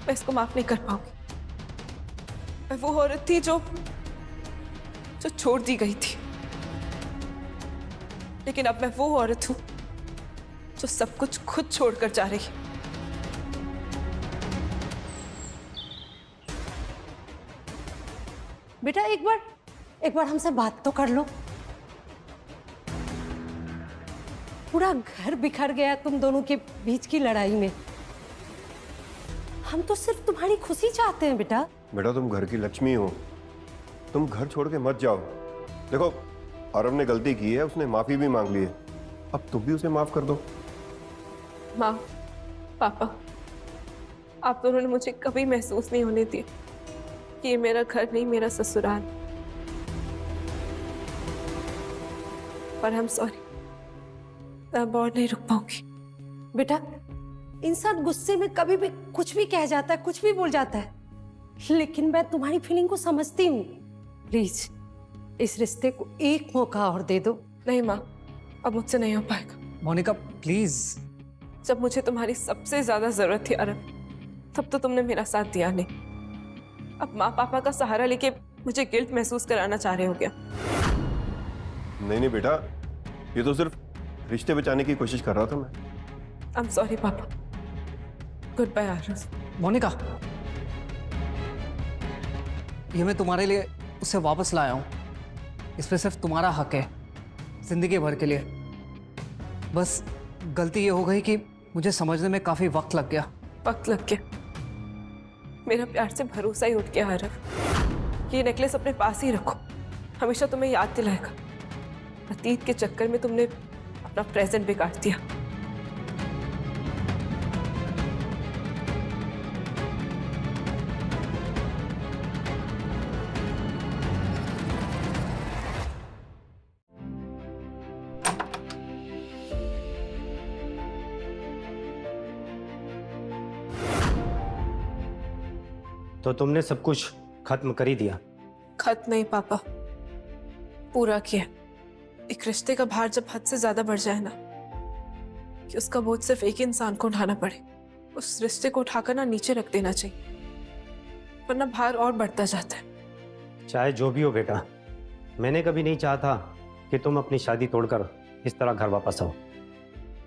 मैं इसको माफ नहीं कर पाऊंगी। मैं वो औरत थी जो छोड़ दी गई थी, लेकिन अब मैं वो औरत हूं जो सब कुछ खुद छोड़कर जा रही है। बेटा एक बार हमसे बात तो कर लो। पूरा घर बिखर गया तुम दोनों के बीच की लड़ाई में। हम तो सिर्फ तुम्हारी खुशी चाहते हैं बेटा। बेटा तुम घर की लक्ष्मी हो, तुम घर छोड़ के मत जाओ। देखो आरव ने गलती की है, उसने माफी भी मांग ली है, अब तुम भी उसे माफ कर दो। माँ, पापा, आप दोनों ने मुझे कभी महसूस नहीं होने दिया कि ये मेरा घर नहीं, मेरा ससुराल। पर हम सॉरी, मैं अब और नहीं रुक पाऊंगी। बेटा इंसान गुस्से में कभी भी कुछ भी कह जाता है, कुछ भी बोल जाता है, लेकिन मैं तुम्हारी फीलिंग को समझती हूँ। प्लीज इस रिश्ते को एक मौका और दे दो। नहीं माँ, अब मुझसे नहीं हो पाएगा। मोनिका प्लीज। जब मुझे तुम्हारी सबसे ज्यादा जरूरत थी अरब, तब तो तुमने मेरा साथ दिया नहीं। अब माँ पापा का सहारा लेके मुझे गिल्ट महसूस कराना चाह रहे हो क्या? नहीं नहीं बेटा, ये तो सिर्फ रिश्ते बचाने की कोशिश कर रहा था मैं। I'm sorry पापा। Good bye Aarav. मोनिका, ये मैं तुम्हारे लिए उसे वापस लाया हूं। इसमें सिर्फ तुम्हारा हक है, जिंदगी भर के लिए। बस गलती ये हो गई कि मुझे समझने में काफी वक्त लग गया। वक्त लग गया? मेरा प्यार से भरोसा ही उठ गया आरव। ये नेकलेस अपने पास ही रखो, हमेशा तुम्हें याद दिलाएगा। अतीत के चक्कर में तुमने अपना प्रेजेंट बिगाड़ दिया। तो तुमने सब कुछ खत्म कर ही दिया? खत्म नहीं पापा, पूरा किया। एक रिश्ते का भार जब हद से ज्यादा बढ़ जाए ना, कि उसका बोझ सिर्फ एक ही इंसान को उठाना पड़े, उस रिश्ते को उठाकर ना नीचे रख देना चाहिए, वरना भार और बढ़ता जाता है। चाहे जो भी हो बेटा, मैंने कभी नहीं चाहा था कि तुम अपनी शादी तोड़कर इस तरह घर वापस आओ।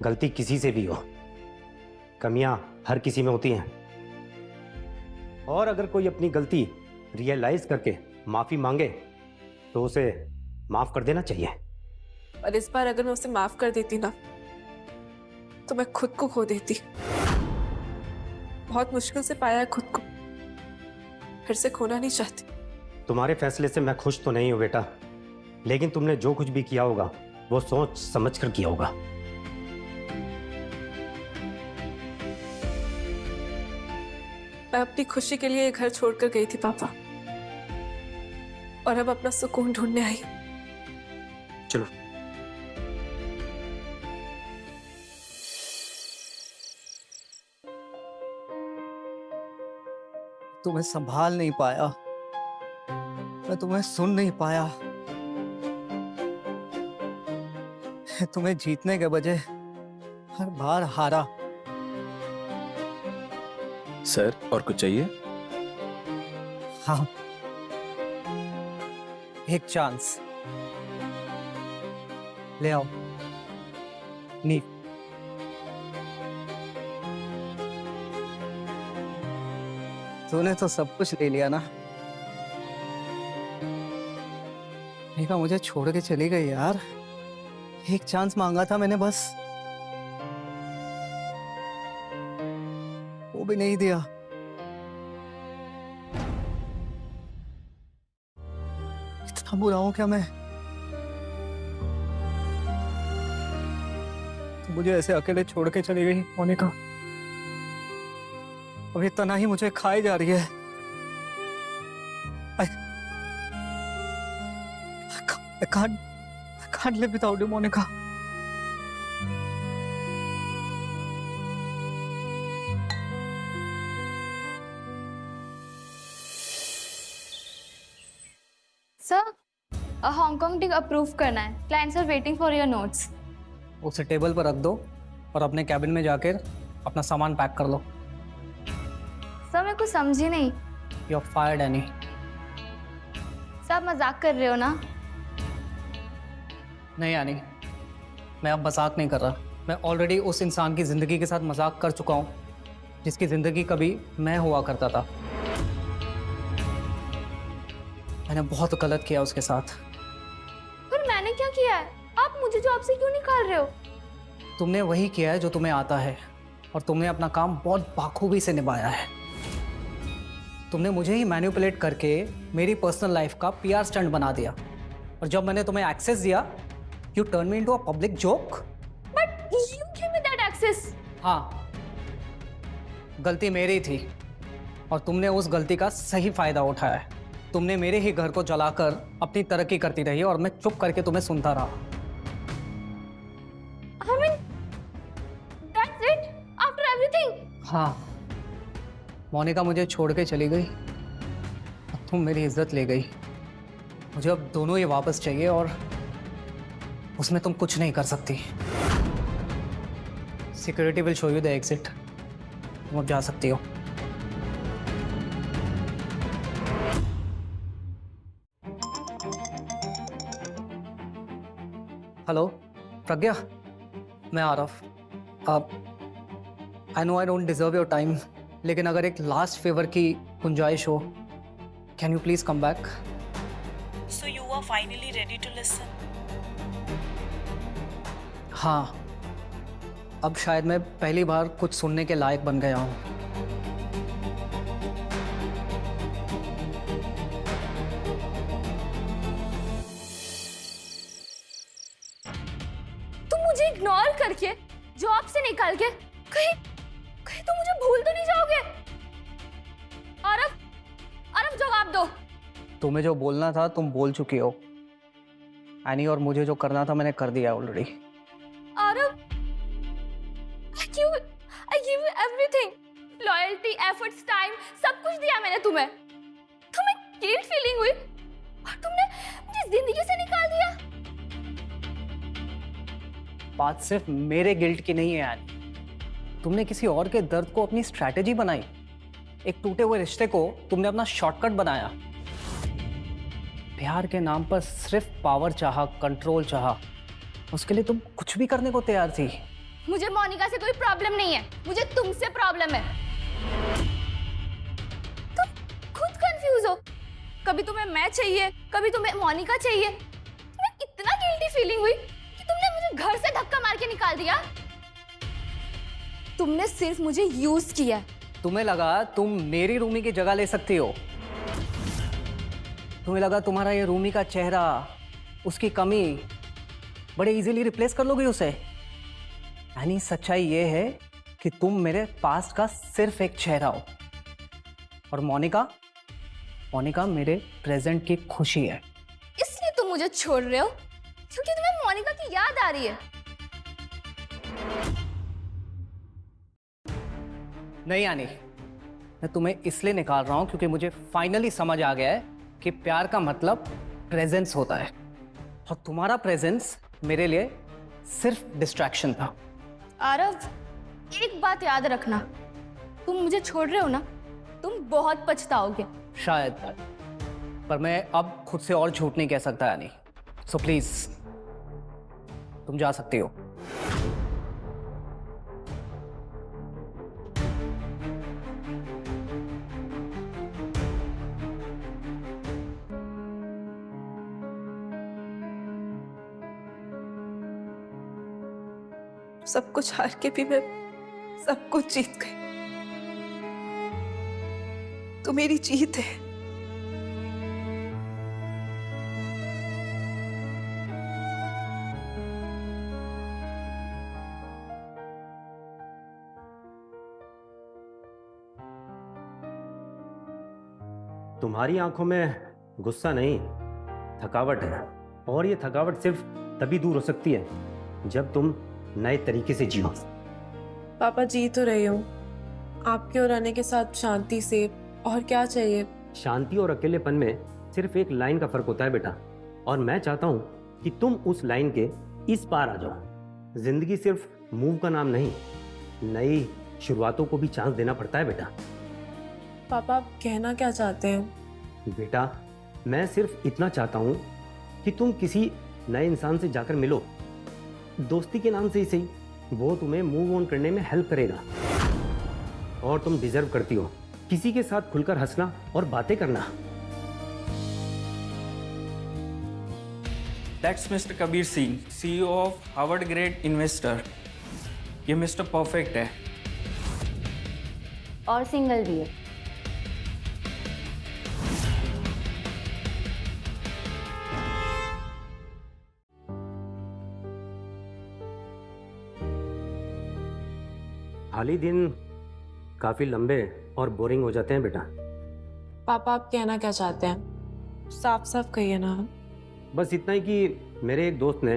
गलती किसी से भी हो, कमियां हर किसी में होती हैं, और अगर कोई अपनी गलती रियलाइज करके माफी मांगे तो उसे माफ कर देना चाहिए। और इस बार अगर मैं उसे माफ कर देती ना, तो मैं खुद को खो देती। बहुत मुश्किल से पाया है खुद को, फिर से खोना नहीं चाहती। तुम्हारे फैसले से मैं खुश तो नहीं हूं बेटा, लेकिन तुमने जो कुछ भी किया होगा वो सोच समझ कर किया होगा। मैं अपनी खुशी के लिए घर छोड़कर गई थी पापा, और अब अपना सुकून ढूंढने आई। चलो तुम्हें संभाल नहीं पाया, मैं तुम्हें सुन नहीं पाया, तुम्हें जीतने के बजाय हर बार हारा। सर और कुछ चाहिए? हाँ, एक चांस ले आओ। नी तूने तो सब कुछ ले लिया ना। निका मुझे छोड़ के चली गई यार। एक चांस मांगा था मैंने, बस वो भी नहीं दिया। इतना बुरा हूं क्या मैं? तो मुझे ऐसे अकेले छोड़ के चली गई मोनिका। अब ये तनाही मुझे खाई जा रही है। I can't live without you, Monica. Sir Hong Kong tick approve करना है, clients are waiting for your notes. उसे टेबल पर रख दो और अपने कैबिन में जाकर अपना सामान पैक कर लो। सर मैं कुछ समझी नहीं। You are fired Annie. Sir आप मजाक कर रहे हो ना? नहीं यानी, मैं अब मजाक नहीं कर रहा। मैं ऑलरेडी उस इंसान की ज़िंदगी के साथ मजाक कर चुका हूँ जिसकी ज़िंदगी कभी मैं हुआ करता था। मैंने बहुत गलत किया उसके साथ। पर मैंने क्या किया है? आप मुझे जॉब से क्यों निकाल रहे हो? तुमने वही किया है जो तुम्हें आता है और तुमने अपना काम बहुत बाखूबी से निभाया है। तुमने मुझे ही मैनिपुलेट करके मेरी पर्सनल लाइफ का PR स्टंट बना दिया और जब मैंने तुम्हें एक्सेस दिया, you turn me into a public joke. But you give me that access. हाँ, गलती मेरी थी और तुमने उस गलती का सही फायदा उठाया है। तुमने मेरे ही घर को जलाकर अपनी तरक्की करती रही और मैं चुप करके तुम्हें सुनता रहा। I mean, that's it? After everything? हाँ, मोनिका मुझे छोड़ के चली गई, अब तुम मेरी इज्जत ले गई। मुझे अब दोनों ही वापस चाहिए और उसमें तुम कुछ नहीं कर सकती। Security will show you the exit. तुम अब जा सकती हो। हेलो प्रज्ञा, मैं Aaraf. I know I don't deserve your time, लेकिन अगर एक लास्ट फेवर की गुंजाइश हो, can you please come back? So you are finally ready to listen? हाँ, अब शायद मैं पहली बार कुछ सुनने के लायक बन गया हूँ। तुम मुझे इग्नोर करके, जॉब से निकाल के, कहीं कहीं तुम मुझे भूल तो नहीं जाओगे? आरफ, आरफ जवाब दो। तुम्हें जो बोलना था तुम बोल चुकी हो एनी, और मुझे जो करना था मैंने कर दिया already. Arif, I give you everything, loyalty, efforts, time, सब कुछ दिया मैंने तुम्हें। तुम्हें गिल्ट फीलिंग हुई और तुमने मुझे जिंदगी से निकाल दिया। बात सिर्फ मेरे गिल्ट की नहीं है एनी, तुमने किसी और के दर्द को अपनी स्ट्रैटेजी बनाई। एक टूटे हुए रिश्ते को तुमने अपना शॉर्टकट बनाया। प्यार के नाम पर सिर्फ पावर चाहा, कंट्रोल चाहा, उसके लिए तुम कुछ भी करने को तैयार थी। मुझे मोनिका से कोई प्रॉब्लम नहीं है, मुझे तुमसे प्रॉब्लम है। तुम खुद कंफ्यूज हो, कभी तुम्हें मैं चाहिए, कभी तुम्हें मोनिका चाहिए। तुम्हें इतना गिल्टी फीलिंग हुई कि तुमने मुझे घर से धक्का मार के निकाल दिया। तुमने सिर्फ मुझे यूज किया। तुम्हें लगा तुम मेरी रूमी की जगह ले सकती हो। तुम्हें लगा तुम्हारा ये रूमी का चेहरा, उसकी कमी बड़े इजीली रिप्लेस कर लोगे उसे। यानी सच्चाई ये है कि तुम मेरे पास्ट का सिर्फ एक चेहरा हो और मोनिका मेरे प्रेजेंट की खुशी है। इसलिए तुम मुझे छोड़ रहे हो क्योंकि तुम्हें मोनिका की याद आ रही है। नहीं यानी, मैं तुम्हें इसलिए निकाल रहा हूं क्योंकि मुझे फाइनली समझ आ गया है कि प्यार का मतलब प्रेजेंस होता है और तुम्हारा प्रेजेंस मेरे लिए सिर्फ डिस्ट्रैक्शन था। आरव, एक बात याद रखना, तुम मुझे छोड़ रहे हो ना, तुम बहुत पछताओगे। शायद, पर मैं अब खुद से और झूठ नहीं कह सकता यानी। सो प्लीज तुम जा सकती हो। सब कुछ हार के भी मैं सब कुछ जीत गई। तो मेरी जीत है। तुम्हारी आंखों में गुस्सा नहीं, थकावट है। और ये थकावट सिर्फ तभी दूर हो सकती है जब तुम नए तरीके से जियो। पापा, जी तो रही हूँ आपके और आने के साथ शांति से, और क्या चाहिए। शांति और अकेलेपन में सिर्फ एक लाइन का फर्क होता है बेटा, और मैं चाहता हूँ कि तुम उस लाइन के इस पार आ जाओ। जिंदगी सिर्फ मूव का नाम नहीं, नई शुरुआतों को भी चांस देना पड़ता है बेटा। पापा आप कहना क्या चाहते हैं? बेटा मैं सिर्फ इतना चाहता हूँ कि तुम किसी नए इंसान से जाकर मिलो, दोस्ती के नाम से ही सही, वो तुम्हें मूव ऑन करने में हेल्प करेगा। और तुम डिजर्व करती हो किसी के साथ खुलकर हंसना और बातें करना। That's Mr. Kabir Singh, CEO of Harvard grade investor. ये मिस्टर परफेक्ट है। और सिंगल भी है। खाली दिन काफी लंबे और बोरिंग हो जाते हैं बेटा। पापा आप कहना क्या चाहते हैं? साफ साफ कहिए ना। बस इतना ही कि मेरे एक दोस्त ने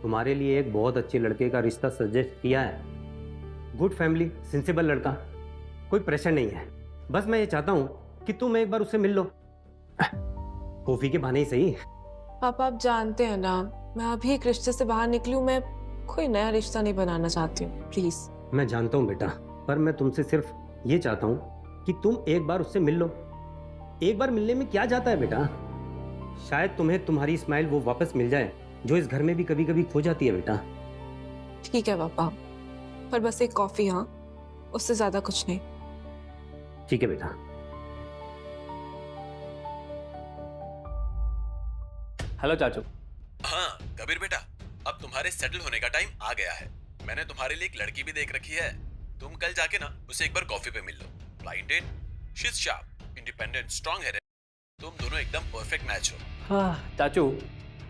तुम्हारे लिए एक बहुत अच्छे लड़के का रिश्ता सजेस्ट किया है। गुड फैमिली, सेंसिबल लड़का, कोई प्रेशर नहीं है। बस मैं ये चाहता हूँ कि तुम एक बार उससे मिल लो, कॉफी के बहाने ही सही। पापा आप जानते हैं ना, मैं अभी एक रिश्ते से बाहर निकली हूँ, मैं कोई नया रिश्ता नहीं बनाना चाहती हूँ, प्लीज। मैं जानता हूँ बेटा, पर मैं तुमसे सिर्फ ये चाहता हूँ कि तुम एक बार उससे मिल लो। एक बार मिलने में क्या जाता है बेटा? शायद तुम्हें तुम्हारी स्माइल वो वापस मिल जाए जो इस घर में भी कभी कभी खो जाती है बेटा। ठीक है पापा, पर बस एक कॉफी, हाँ, उससे ज्यादा कुछ नहीं। ठीक है बेटा। हेलो चाचू। हाँ कबीर बेटा, अब तुम्हारे सेटल होने का टाइम आ गया है। मैंने तुम्हारे लिए एक लड़की भी देख रखी है। तुम कल जाके ना उसे एक बार कॉफी पे मिल लो। Blind date, she is sharp, independent, strong है। तुम दोनों एकदम परफेक्ट मैच हो। हाँ चाचू,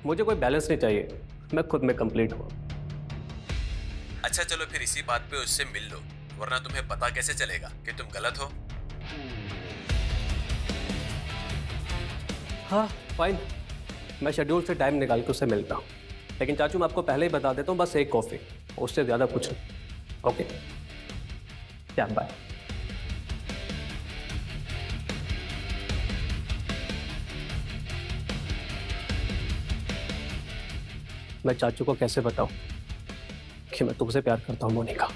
मुझे कोई बैलेंस नहीं चाहिए, मैं खुद में कंप्लीट हूँ। अच्छा चलो फिर इसी बात पे उससे मिल लो, वरना तुम्हें पता कैसे चलेगा कि तुम गलत हो। हाँ फाइन, मैं शेड्यूल से टाइम निकाल के उससे मिलता हूँ। लेकिन चाचू मैं आपको पहले ही बता देता हूँ, बस एक कॉफ़ी, उससे ज़्यादा कुछ नहीं। ओके क्या, बाय। मैं चाचू को कैसे बताऊं कि मैं तुमसे प्यार करता हूं मोनिका,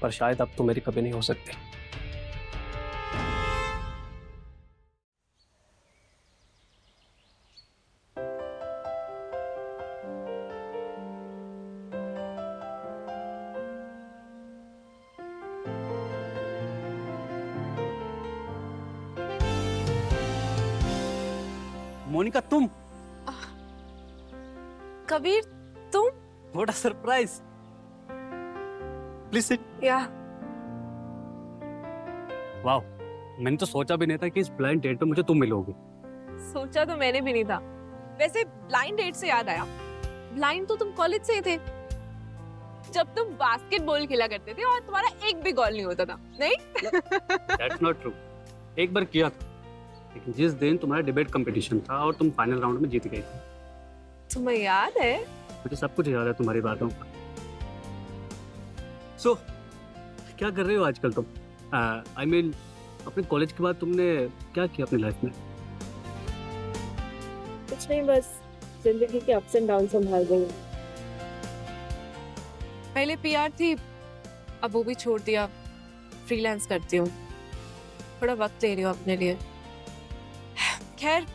पर शायद अब तुम मेरी कभी नहीं हो सकती। मोनिका तुम? कबीर तुम? What a surprise. Please sit. या वाह, मैंने तो सोचा भी नहीं था कि इस ब्लाइंड डेट पे मुझे तुम मिलोगी। सोचा तो मैंने भी नहीं था। वैसे ब्लाइंड डेट से याद आया, ब्लाइंड तो तुम कॉलेज से ही थे, जब तुम बास्केटबॉल खेला करते थे और तुम्हारा एक भी गोल नहीं होता था, नहीं? That's not true। एक बार किया था, लेकिन जिस दिन तुम्हारा डिबेट कंपटीशन था और तुम फाइनल राउंड में जीत गई थी। तुम्हें याद है? मुझे सब कुछ याद है तुम्हारी बातों का। सो क्या कर रहे हो आजकल तुम? आई मीन अपने कॉलेज के बाद तुमने क्या किया अपनी लाइफ में? कुछ नहीं, बस जिंदगी के अप्स एंड डाउन संभाल रही हूँ। पहले पीआर थी, अब वो भी छोड़ दिया, फ्रीलांस करती हूँ, थोड़ा वक्त ले रही हूँ अपने लिए। खैर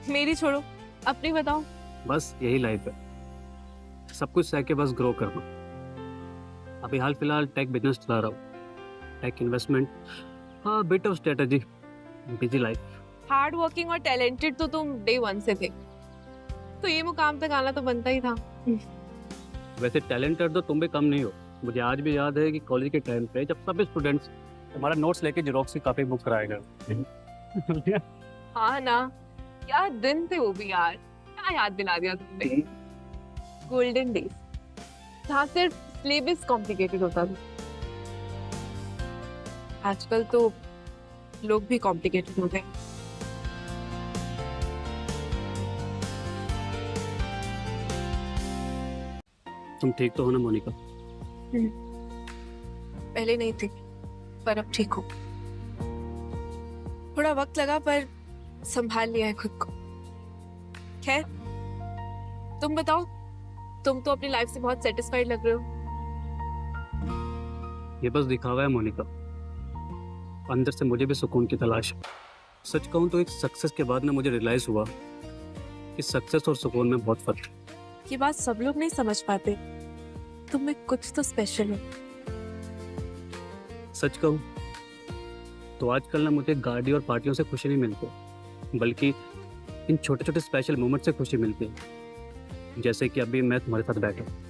मेरी छोड़ो, अपनी बताओ। बस यही लाइफ है, सब कुछ सह के बस ग्रो करना। अभी हाल फिलहाल टेक बिजनेस चला रहा हूँ, टेक इन्वेस्टमेंट, हाँ bit of strategy, busy life. Hard working और टैलेंटेड तो तुम डे 1 से थे, तो ये मुकाम तक आना तो बनता ही था। वैसे टैलेंटेड तो तुम भी कम नहीं हो। मुझे आज भी याद है कि कॉलेज के टाइम पे जब सभी स्टूडेंट्स हमारा नोट्स लेके जेरोक्स की कॉपी बुक कराया गया। हाँ ना, क्या दिन थे वो भी यार, क्या याद दिला दिया तुमने। गोल्डन डेज, जहाँ सिर्फ सिलेबस कॉम्प्लिकेटेड होता था। आजकल तो लोग भी कॉम्प्लिकेटेड होते हैं। तुम ठीक तो हो ना मोनिका? पहले नहीं थी, पर अब ठीक हूँ। थोड़ा वक्त लगा, पर संभाल लिया है खुद को। खैर, तुम बताओ, तुम तो अपनी लाइफ से बहुत सेटिस्फाइड लग रहे हो। ये बस दिखावा है मोनिका, अंदर से मुझे भी सुकून की तलाश है। सच कहूँ तो एक सक्सेस के बाद ना मुझे रियलाइज हुआ कि सक्सेस और सुकून में बहुत फर्क है। ये बात सब लोग नहीं समझ पाते, तुम में कुछ तो स्पेशल है। सच कहूँ तो आजकल ना मुझे गाड़ी और पार्टियों से खुशी नहीं मिलती, बल्कि इन छोटे छोटे स्पेशल मोमेंट से खुशी मिलती है, जैसे कि अभी मैं तुम्हारे साथ बैठा हूँ।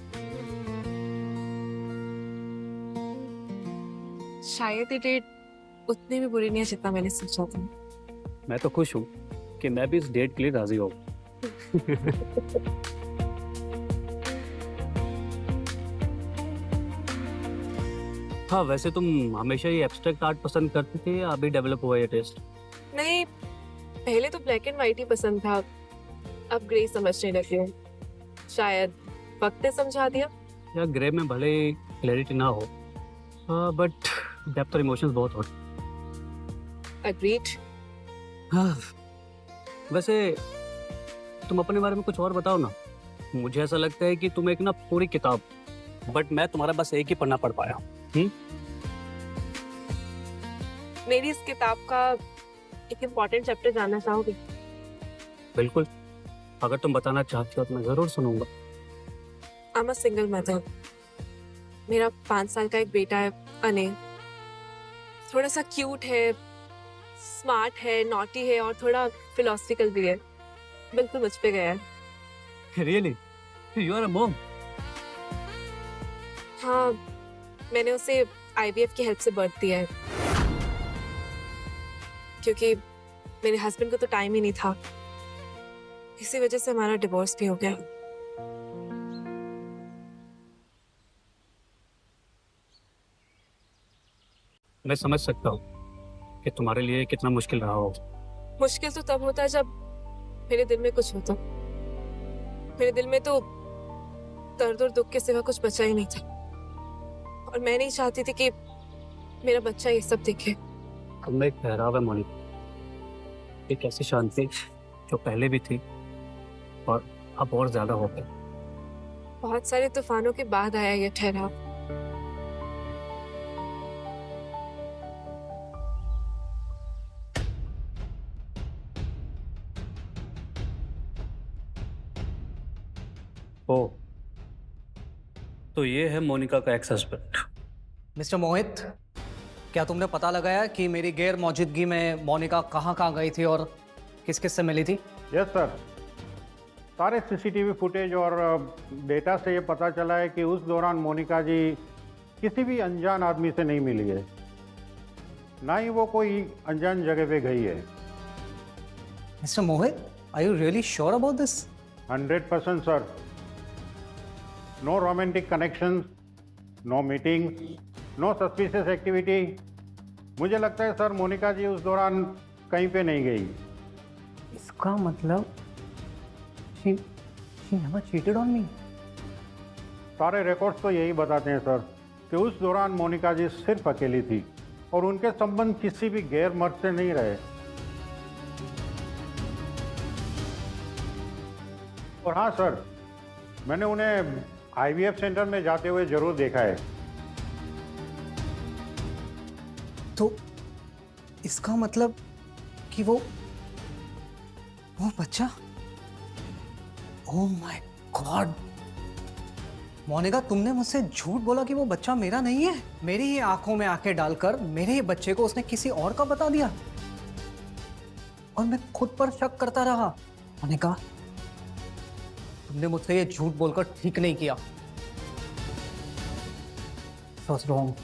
शायद ये डेट उतनी भी बुरी नहीं है जितना मैंने सोचा था। मैं तो खुश हूँ कि मैं भी इस डेट के लिए राजी हूँ। हाँ, वैसे तुम हमेशा ये एब्स्ट्रैक्ट आर्ट पसंद करती थी या अभी डेवलप हुआ ये टेस्ट? नहीं, पहले तो ब्लैक एंड व्हाइट ही पसंद था, अब ग्रे समझने लगी हूँ। शायद वक्त ने समझा दिया। या ग्रे में भले क्लैरिटी ना हो, बट डेप्थ और इमोशंस बहुत हो। एग्रीड। हाँ, वैसे तुम अपने बारे में कुछ और बताओ ना। मुझे ऐसा लगता है कि तुम एक ना पूरी किताब, बट मैं तुम्हारा बस एक ही पन्ना पढ़ पाया हूँ। मेरी इस किताब का एक इम्पोर्टेंट चैप्टर जानना चाहोगे? बिल्कुल, अगर तुम बताना चाहती हो तो मैं जरूर सुनूंगा। I am a single mother. मेरा 5 साल का एक बेटा है, अनिल। थोड़ा सा क्यूट है, स्मार्ट है, नॉटी है और थोड़ा फिलोसफिकल भी है। बिल्कुल मुझ पे गया है। Really? You are a mom? हाँ, मैंने उसे IVF की हेल्प से बर्थ दिया है, क्योंकि मेरे हस्बैंड को तो टाइम ही नहीं था। इसी वजह से हमारा डिवोर्स भी हो गया। मैं समझ सकता हूँ कि तुम्हारे लिए कितना मुश्किल रहा हो। मुश्किल तो तब होता है जब मेरे दिल में कुछ होता। मेरे दिल में तो दर्द और दुख के सिवा कुछ बचा ही नहीं था, और मैं नहीं चाहती थी कि मेरा बच्चा ये सब देखे। अब मैं एक ठहराव है मोनिका, एक ऐसी शांति जो पहले भी थी और अब और ज्यादा हो गई। बहुत सारे तूफानों के बाद आया ये ठहराव। ओ, तो ये है मोनिका का एक्स हस्बैंड। मिस्टर मोहित, क्या तुमने पता लगाया कि मेरी गैर मौजूदगी में मोनिका कहाँ कहाँ गई थी और किस किस से मिली थी? यस सर, सारे CCTV फुटेज और डेटा से ये पता चला है कि उस दौरान मोनिका जी किसी भी अनजान आदमी से नहीं मिली है, ना ही वो कोई अनजान जगह पे गई है। Mister Mohit, are you really sure about this? 100% sir. No romantic connections, no meetings, no suspicious activity. मुझे लगता है सर मोनिका जी उस दौरान कहीं पे नहीं गई। इसका मतलब she never cheated on me? सारे रिकॉर्ड्स तो यही बताते हैं सर कि उस दौरान मोनिका जी सिर्फ अकेली थी और उनके संबंध किसी भी गैर मर्द से नहीं रहे। और हाँ सर, मैंने उन्हें IVF सेंटर में जाते हुए जरूर देखा है। तो इसका मतलब कि वो बच्चा, ओह माय गॉड, मोनिका तुमने मुझसे झूठ बोला कि वो बच्चा मेरा नहीं है। मेरी ही आंखों में आंखें डालकर मेरे ही बच्चे को उसने किसी और का बता दिया, और मैं खुद पर शक करता रहा। मोनिका, तुमने मुझसे ये झूठ बोलकर ठीक नहीं किया। So wrong.